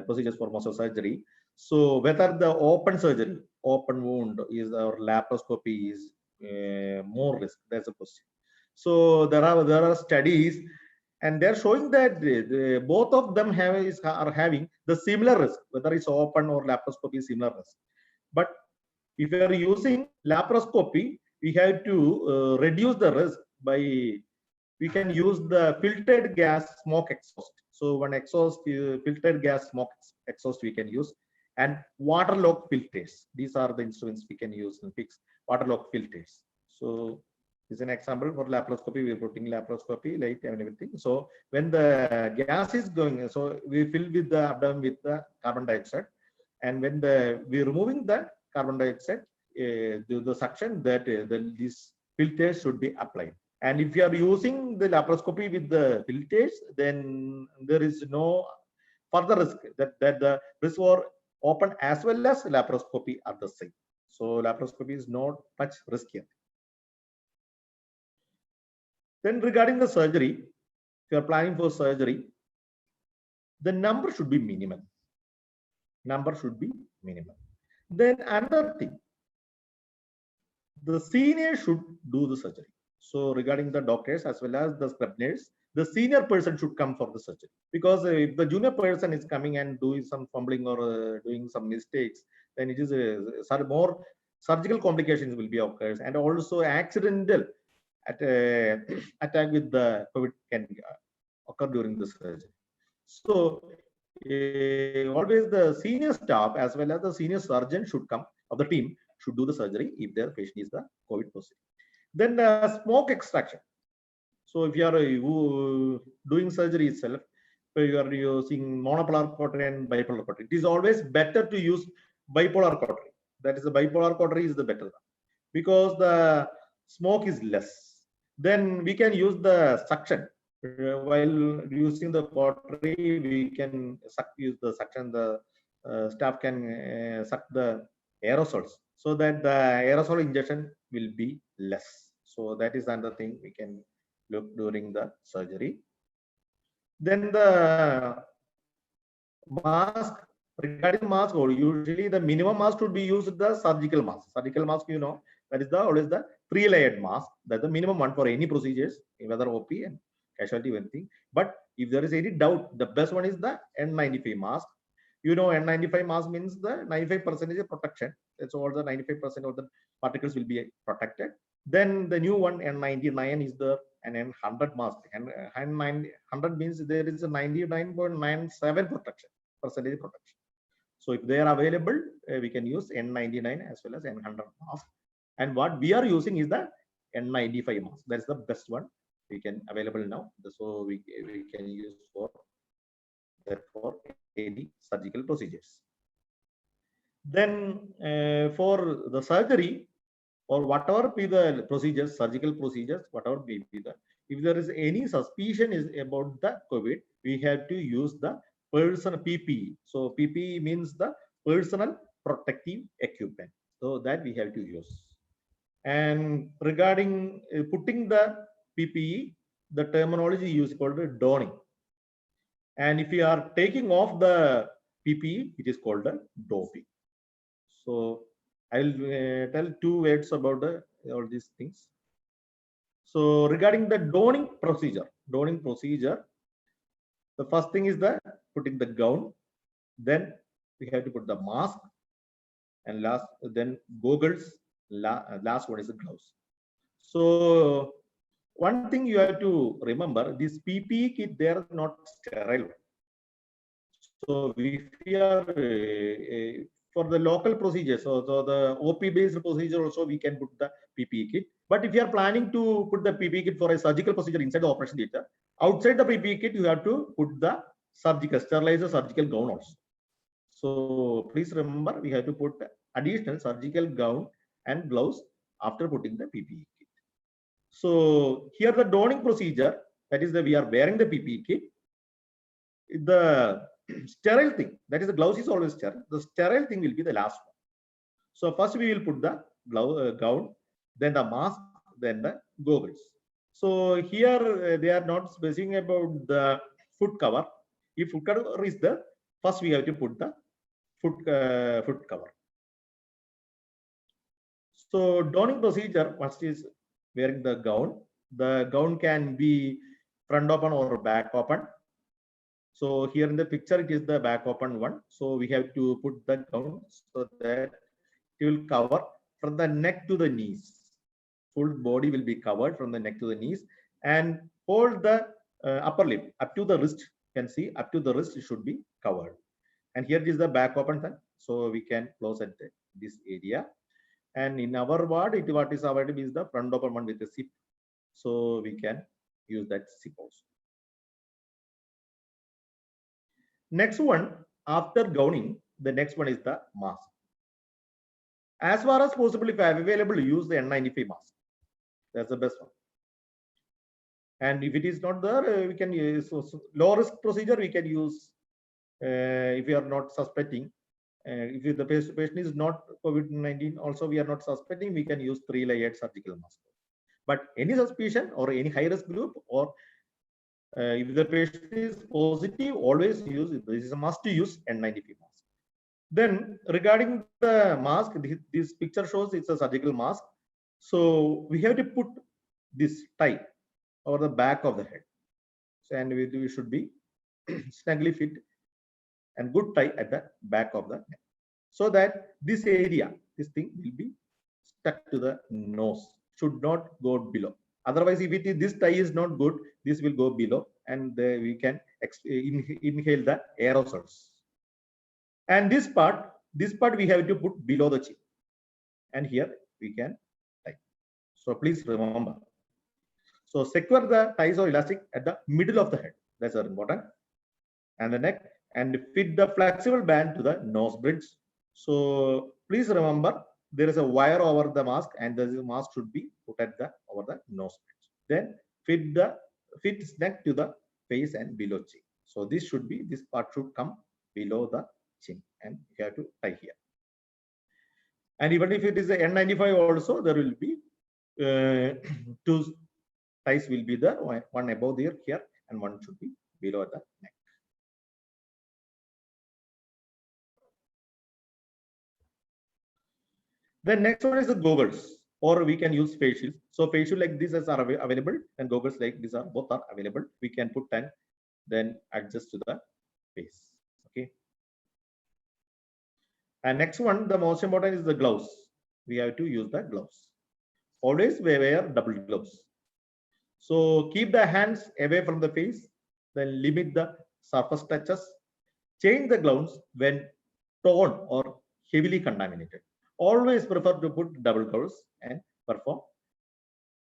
procedures for most of surgery. So whether the open surgery, open wound is or laparoscopy is more risk, that's a question. So there are studies, and they're showing that both of them are having the similar risk, whether it's open or laparoscopy, similar risk. But if you are using laparoscopy, we have to reduce the risk by, we can use the filtered gas smoke exhaust. So one exhaust, filtered gas smoke exhaust we can use, and waterlock filters. These are the instruments we can use and fix waterlock filters. So this is an example for laparoscopy. We are putting laparoscopy, light and everything. So when the gas is going, so we fill with the abdomen with the carbon dioxide, and when we're removing the carbon dioxide, the suction that these filters should be applied. And if you are using the laparoscopy with the filters, then there is no further risk that the risk for open as well as laparoscopy are the same. So laparoscopy is not much riskier. Then regarding the surgery, if you are planning for surgery, the number should be minimal. Number should be minimal. Then another thing, the senior should do the surgery. So regarding the doctors as well as the scrub nurse, the senior person should come for the surgery, because if the junior person is coming and doing some fumbling or doing some mistakes, then it is more surgical complications will be occurs, and also accidental attack with the COVID can occur during the surgery. So always the senior staff as well as the senior surgeon should come of the team should do the surgery if their patient is the COVID positive. Then smoke extraction. So if you are doing surgery itself, you are using monopolar cautery and bipolar cautery, it is always better to use bipolar cautery. That is, the bipolar cautery is the better one, because the smoke is less. Then we can use the suction. While using the cautery, we can use the suction. The staff can suck the aerosols, so that the aerosol injection will be less. So that is another thing we can look during the surgery. Then the mask, regarding mask, or usually the minimum mask should be used, the surgical mask. Surgical mask, you know, that is always the 3-layered mask. That's the minimum one for any procedures, whether OP and casualty, anything. But if there is any doubt, the best one is the N95 mask. You know, N95 mask means the 95% protection. That's all, the 95% of the particles will be protected. Then the new one N99 is there, and N100 mask. And N100 means there is a 99.97% protection. So if they are available, we can use N99 as well as N100 mask. And what we are using is the N95 mask. That's the best one we can available now. So we can use for any surgical procedures. Then for the surgery or whatever be the procedures, surgical procedures, whatever be the, if there is any suspicion is about the COVID, we have to use the personal PPE. So PPE means the personal protective equipment. So that we have to use. And regarding putting the PPE, the terminology used called donning. And if you are taking off the PPE, it is called a doping. So I'll tell 2 words about all these things. So regarding the donning procedure, the first thing is the putting the gown. Then we have to put the mask, and then goggles. Last one is the gloves. So one thing you have to remember: this PPE kit, they are not sterile. So if we are for the local procedures, so the OP based procedure also we can put the PPE kit. But if you are planning to put the PPE kit for a surgical procedure inside the operation theater, outside the PPE kit you have to put the sterilized surgical gown also. So please remember, we have to put additional surgical gown and gloves after putting the PPE kit. So here the donning procedure, that is we are wearing the PPE kit. The sterile thing, that is the gloves is always sterile. The sterile thing will be the last one. So first we will put the gown, then the mask, then the goggles. So here they are not specifying about the foot cover. If foot cover is there, first we have to put the foot cover. So donning procedure, first is wearing the gown. The gown can be front open or back open. So here in the picture, it is the back open one. So we have to put the gown so that it will cover from the neck to the knees. Full body will be covered from the neck to the knees, and hold the upper lip up to the wrist. You can see up to the wrist should be covered. And here is the back open thing. So we can close at this area. And in our ward, what is available is the front open one with the zip. So we can use that zip also. Next one, after gowning, the next one is the mask. As far as possible, if available, use the N95 mask. That's the best one. And if it is not there, we can use low risk procedure. We can use if we are not suspecting. If the patient is not COVID-19, also we are not suspecting, we can use 3-layered surgical mask. But any suspicion or any high risk group, or if the patient is positive, always use it. This is a must to use N95 mask. Then regarding the mask, this picture shows it's a surgical mask. So we have to put this tie over the back of the head. So, and we should be snugly fit and good tie at the back of the neck, so that this area, this thing will be stuck to the nose, should not go below. Otherwise, if this tie is not good, this will go below, and we can inhale the aerosols. And this part we have to put below the chin, and here we can tie. So please remember. So secure the ties or elastic at the middle of the head. That's very important. And the neck, and fit the flexible band to the nose bridge. So please remember, there is a wire over the mask, and the mask should be put at the over the nose bridge. Then fit neck to the face and below chin. So this part should come below the chin, and you have to tie here. And even if it is a N95 also, there will be 2 ties will be there, one above there here, and one should be below the neck. The next one is the goggles, or we can use face shields. So face shield like this are available, and goggles like these both are available. We can put and then adjust to the face. Okay. And next one, the most important is the gloves. We have to use the gloves. always wear double gloves. So keep the hands away from the face, then limit the surface touches. Change the gloves when torn or heavily contaminated. Always prefer to put double gloves and perform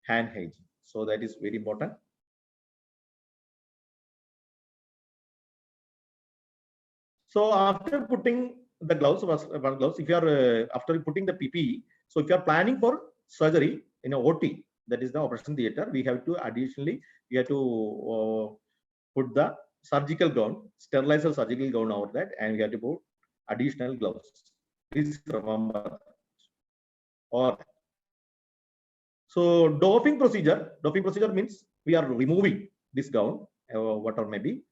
hand hygiene. So that is very important. So after putting the gloves, if you are after putting the PPE, so if you are planning for surgery in a OT, that is the operation theater, we have to additionally put the surgical gown, sterilize the surgical gown over that, and we have to put additional gloves. Please remember. Or so doffing procedure means we are removing this gown, whatever may be.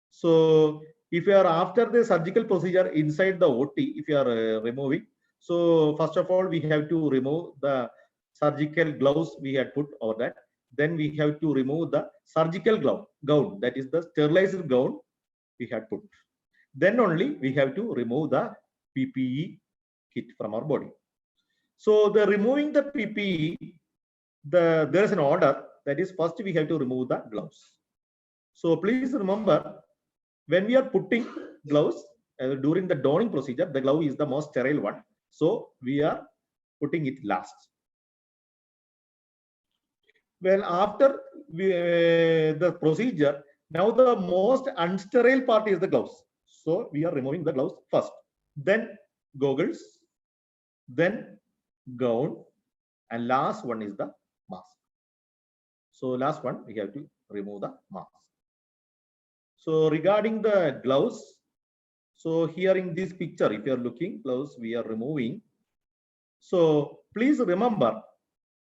So if you are after the surgical procedure inside the OT, if you are removing, so first of all we have to remove the surgical gloves we had put over that. Then we have to remove the surgical gown, that is the sterilized gown we had put. Then only we have to remove the PPE kit from our body. So the removing the PPE, there is an order, that is first we have to remove the gloves. So please remember, when we are putting gloves during the donning procedure, the glove is the most sterile one. So we are putting it last. Well, after the procedure, now the most unsterile part is the gloves. So we are removing the gloves first, then goggles, then gown, and last one is the mask. So last one, we have to remove the mask. So regarding the gloves, so here in this picture, if you are looking, gloves we are removing. So please remember,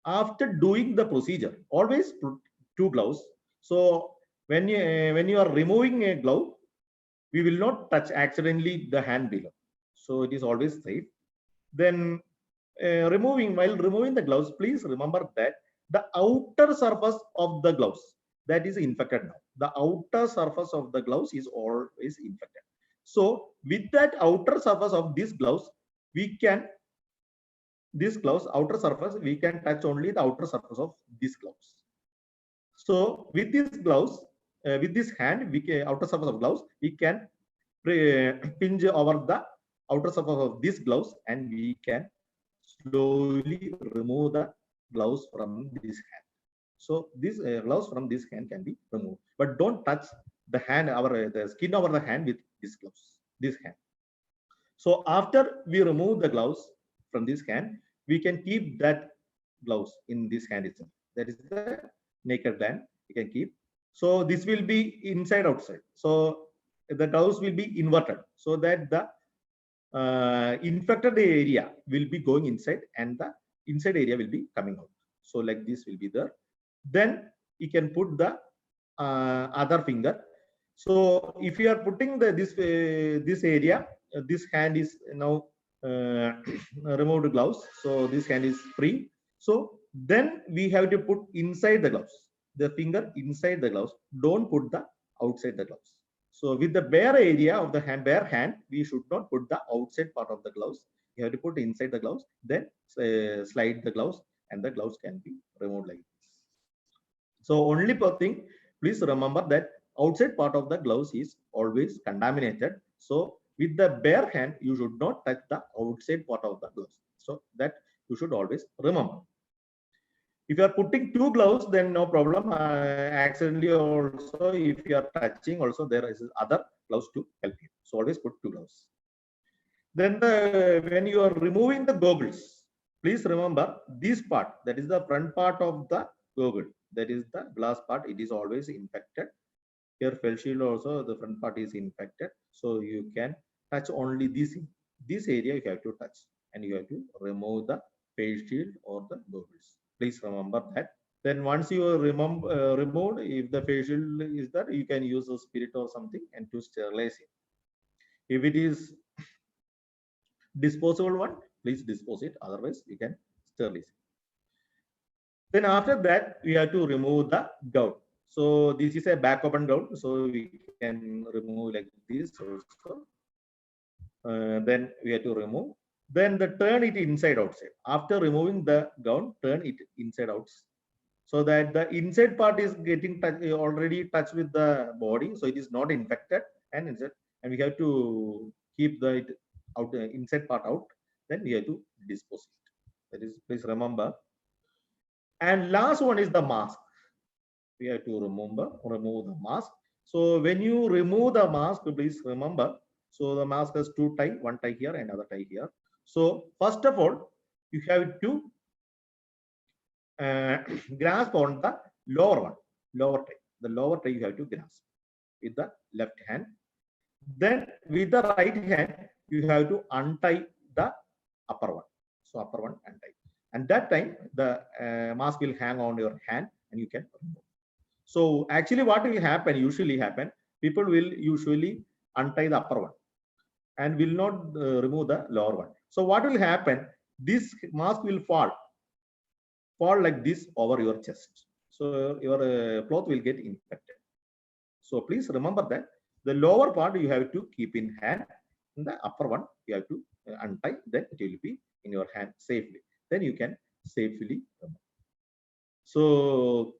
after doing the procedure, always put 2 gloves. So when you are removing a glove, we will not touch accidentally the hand below. So it is always safe. Then while removing the gloves, please remember that the outer surface of the gloves, that is infected now. The outer surface of the gloves is always infected. So with that outer surface of these gloves, outer surface, we can touch only the outer surface of these gloves. So with these gloves, with this hand, outer surface of gloves, we can pinch over the outer surface of these gloves, and we can slowly remove the gloves from this hand. So these gloves from this hand can be removed, but don't touch the hand, the skin over the hand with these gloves, this hand. So after we remove the gloves from this hand, we can keep that gloves in this hand itself. That is the naked hand we can keep. So this will be inside outside. So the gloves will be inverted so that the infected area will be going inside and the inside area will be coming out. So like this will be there. Then you can put the other finger. So if you are putting this area, this hand is now removed gloves. So this hand is free. So then we have to put inside the gloves, the finger inside the gloves. Don't put the outside the gloves. So with the bare area of the bare hand, we should not put the outside part of the gloves. You have to put inside the gloves, then slide the gloves, and the gloves can be removed like this. So only per thing, please remember that outside part of the gloves is always contaminated. So with the bare hand, you should not touch the outside part of the gloves. So that you should always remember. If you are putting 2 gloves, then no problem. Accidentally also, if you are touching, also there is other gloves to help you. So always put 2 gloves. Then when you are removing the goggles, please remember this part, that is the front part of the goggle, that is the glass part. It is always infected. Here face shield also, the front part is infected. So you can touch only this area you have to touch, and you have to remove the face shield or the goggles. Please remember that. Then once you removed, if the face shield is there, you can use a spirit or something and to sterilize it. If it is disposable one, please dispose it. Otherwise, you can sterilize it. Then after that, we have to remove the gown. So this is a back open gown, so we can remove like this also. Then we have to remove Then the turn it inside outside. After removing the gown, turn it inside out, so that the inside part is getting already touched with the body, so it is not infected and inside. And we have to keep the out inside part out. Then we have to dispose it. That is, please remember. And last one is the mask. We have to remove the mask. So when you remove the mask, please remember. So the mask has two tie, one tie here and other tie here. So first of all, you have to grasp on the lower one, lower tie. The lower tie you have to grasp with the left hand. Then with the right hand, you have to untie the upper one. So upper one untie. And that time the mask will hang on your hand and you can remove. So actually what will happen, usually happen, people will usually untie the upper one and will not remove the lower one. So what will happen, this mask will fall like this over your chest. So your cloth will get infected. So please remember that the lower part you have to keep in hand, and the upper one you have to untie, then it will be in your hand safely. Then you can safely remove. So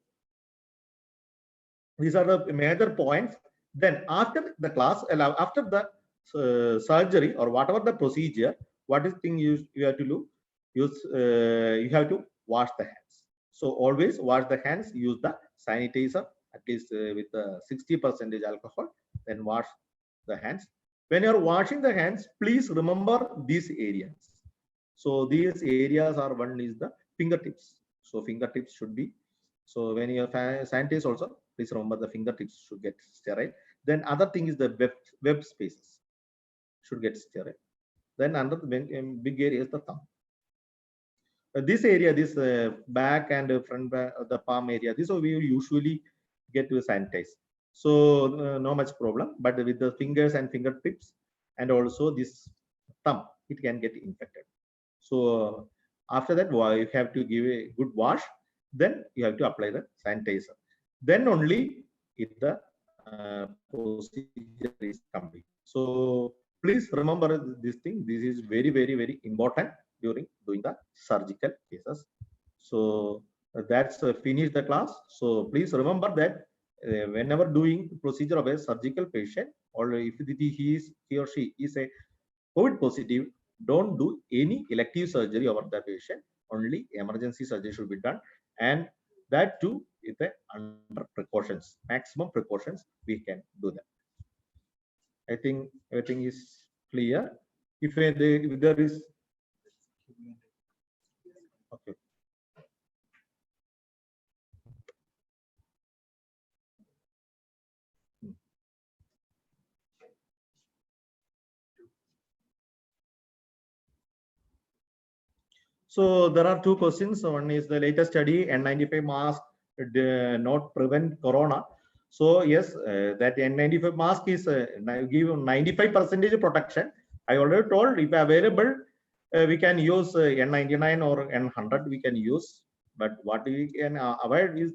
these are the major points. Then after the class, after the surgery or whatever the procedure, what is thing you have to do? You have to wash the hands. So always wash the hands. Use the sanitizer at least with 60% alcohol. Then wash the hands. When you are washing the hands, please remember these areas. So these areas are, one is the fingertips. So fingertips should be. So when you sanitize also, please remember the fingertips should get sterile. Then other thing is the web spaces should get sterile. Then another big area is the thumb. This area, this back and front back, the palm area, this we usually get to sanitize. So no much problem. But with the fingers and fingertips and also this thumb, it can get infected. So after that, you have to give a good wash. Then you have to apply the sanitizer. Then only if the procedure is complete. So please remember this thing. This is very, very, very important during doing the surgical cases. So that's finished the class. So please remember that whenever doing procedure of a surgical patient, or if he or she is a COVID positive, don't do any elective surgery over the patient. Only emergency surgery should be done, and that too is under precautions, maximum precautions we can do that. I think everything is clear. If there is okay. So there are two questions. One is the latest study, N95 mask did not prevent corona. So yes, that N95 mask is give 95% protection. I already told, if available, we can use N99 or N100 we can use. But what we can avoid is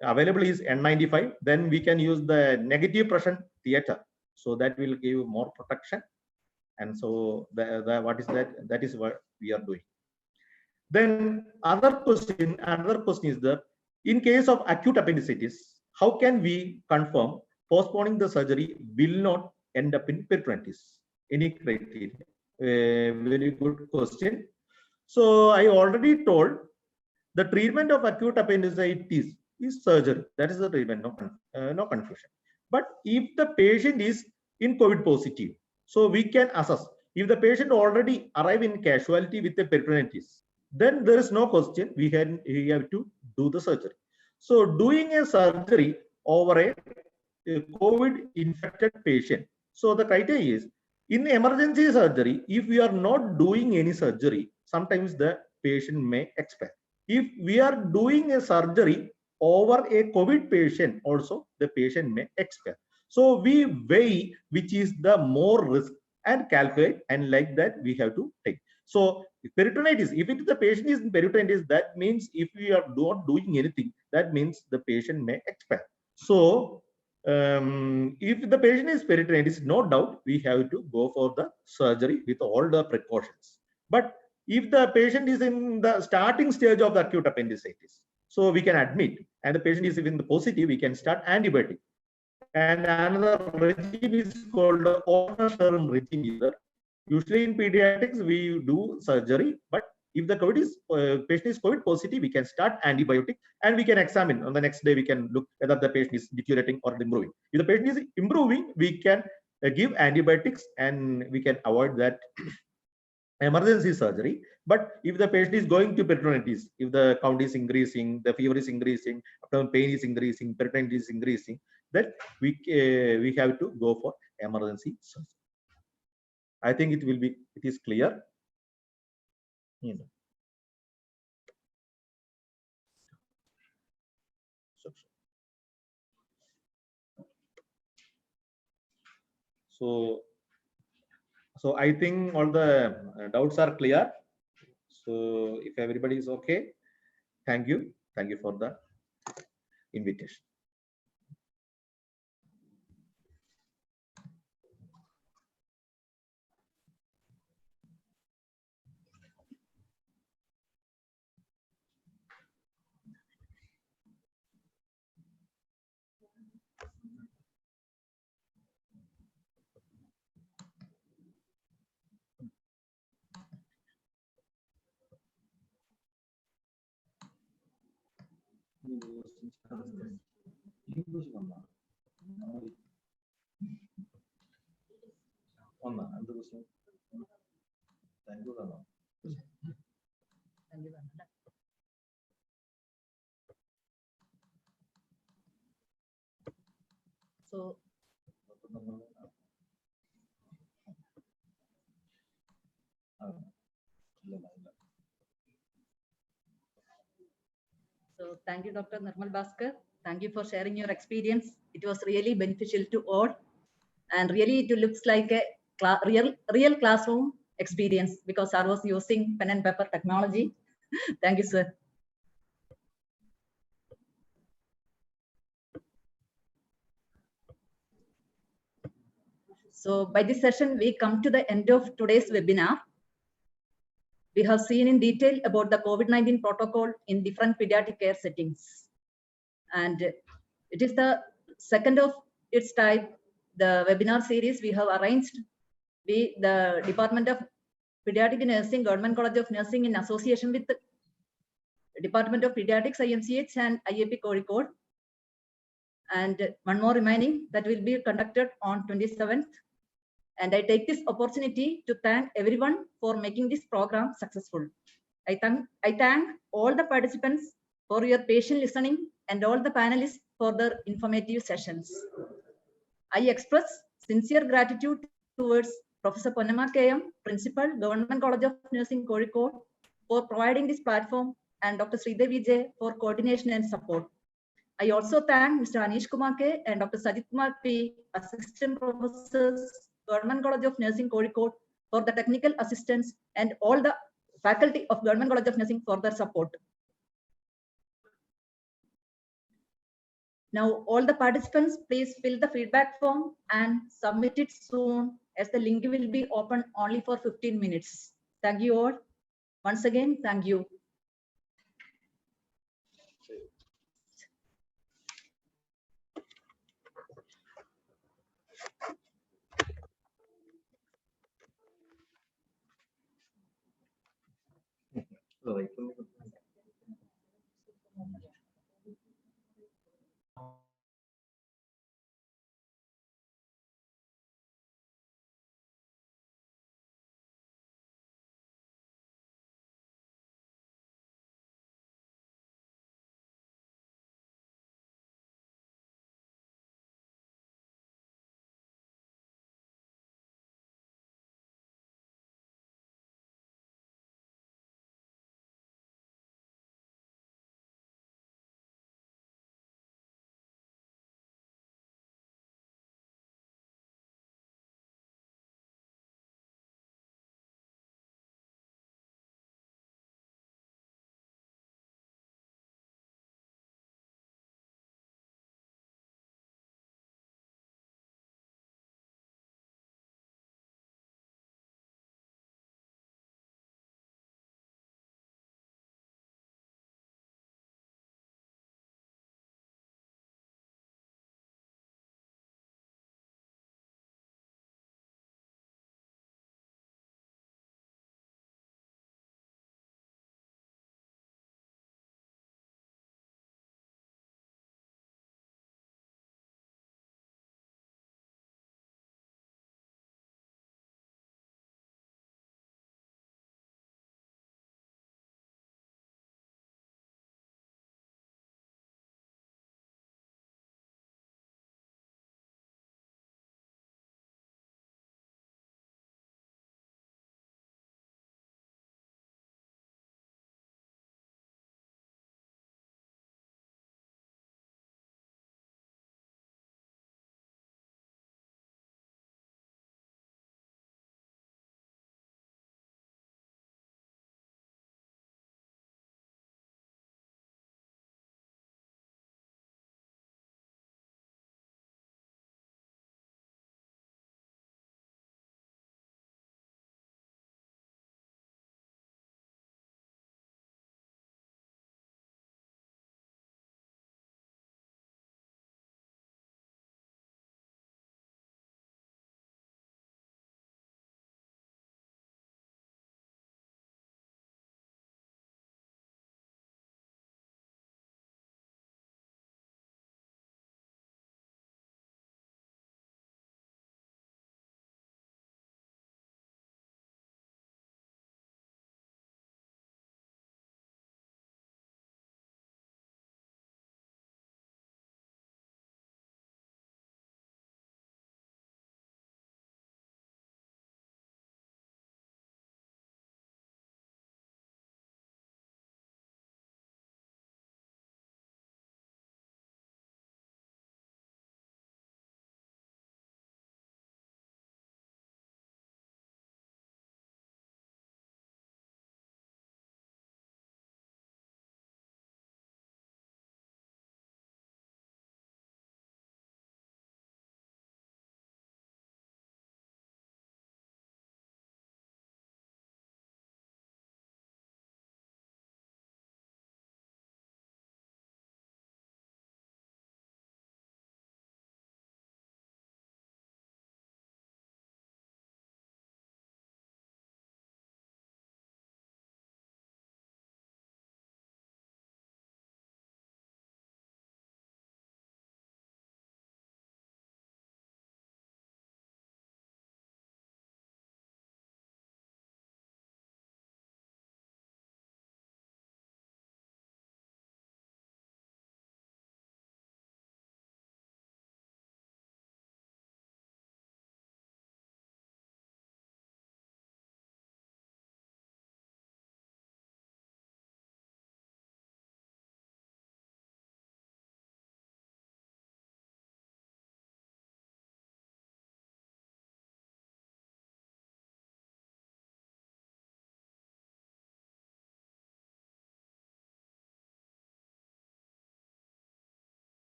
available is N95. Then we can use the negative pressure theater. So that will give more protection. And so what is that? That is what we are doing. Then another question is that in case of acute appendicitis, how can we confirm postponing the surgery will not end up in peritonitis? Any criteria? Very good question. So I already told the treatment of acute appendicitis is surgery. That is the treatment, no confusion. But if the patient is in COVID positive, so we can assess. If the patient already arrived in casualty with a peritonitis, then there is no question, we have to do the surgery. So doing a surgery over a COVID infected patient. So the criteria is, in emergency surgery, if we are not doing any surgery, sometimes the patient may expire. If we are doing a surgery over a COVID patient, also the patient may expire. So we weigh which is the more risk and calculate, and like that we have to take. So peritonitis, if the patient is in peritonitis, that means if we are not doing anything, that means the patient may expire. So if the patient is peritonitis, no doubt we have to go for the surgery with all the precautions. But if the patient is in the starting stage of the acute appendicitis, so we can admit, and the patient is in the positive, we can start antibiotic. And another regime is called order regime. Usually in pediatrics, we do surgery, but if the patient is COVID positive, we can start antibiotic and we can examine. On the next day, we can look whether the patient is deteriorating or improving. If the patient is improving, we can give antibiotics and we can avoid that emergency surgery. But if the patient is going to peritonitis, if the count is increasing, the fever is increasing, abdominal pain is increasing, peritonitis is increasing, then we have to go for emergency surgery. I think it is clear. So I think all the doubts are clear. So if everybody is okay, thank you for the invitation. So thank you, Dr. Nirmal Bhaskar. Thank you for sharing your experience. It was really beneficial to all. And really it looks like a real classroom experience because I was using pen and paper technology. Thank you, sir. So by this session, we come to the end of today's webinar. We have seen in detail about the COVID-19 protocol in different pediatric care settings. And it is the second of its type, the webinar series we have arranged with the Department of Pediatric Nursing, Government College of Nursing in association with the Department of Pediatrics, IMCH and IAP Kozhikode. And one more remaining that will be conducted on 27th. And I take this opportunity to thank everyone for making this program successful. I thank all the participants for your patient listening and all the panelists for their informative sessions. I express sincere gratitude towards Professor Ponnamma KM, Principal, Government College of Nursing, Kozhikode, for providing this platform, and Dr. Sridevi J for coordination and support. I also thank Mr. Anish Kumar K and Dr. Sajit Kumar P, Assistant Professors, Government College of Nursing, Kozhikode, for the technical assistance, and all the faculty of Government College of Nursing for their support. Now, all the participants, please fill the feedback form and submit it soon, as the link will be open only for 15 minutes. Thank you all. Once again, thank you.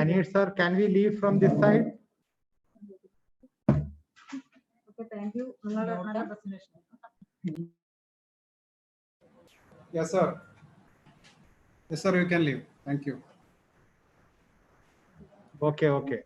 Anish sir, can we leave from this side? Thank you. Yes, sir. Yes, sir, you can leave. Thank you. Okay, okay.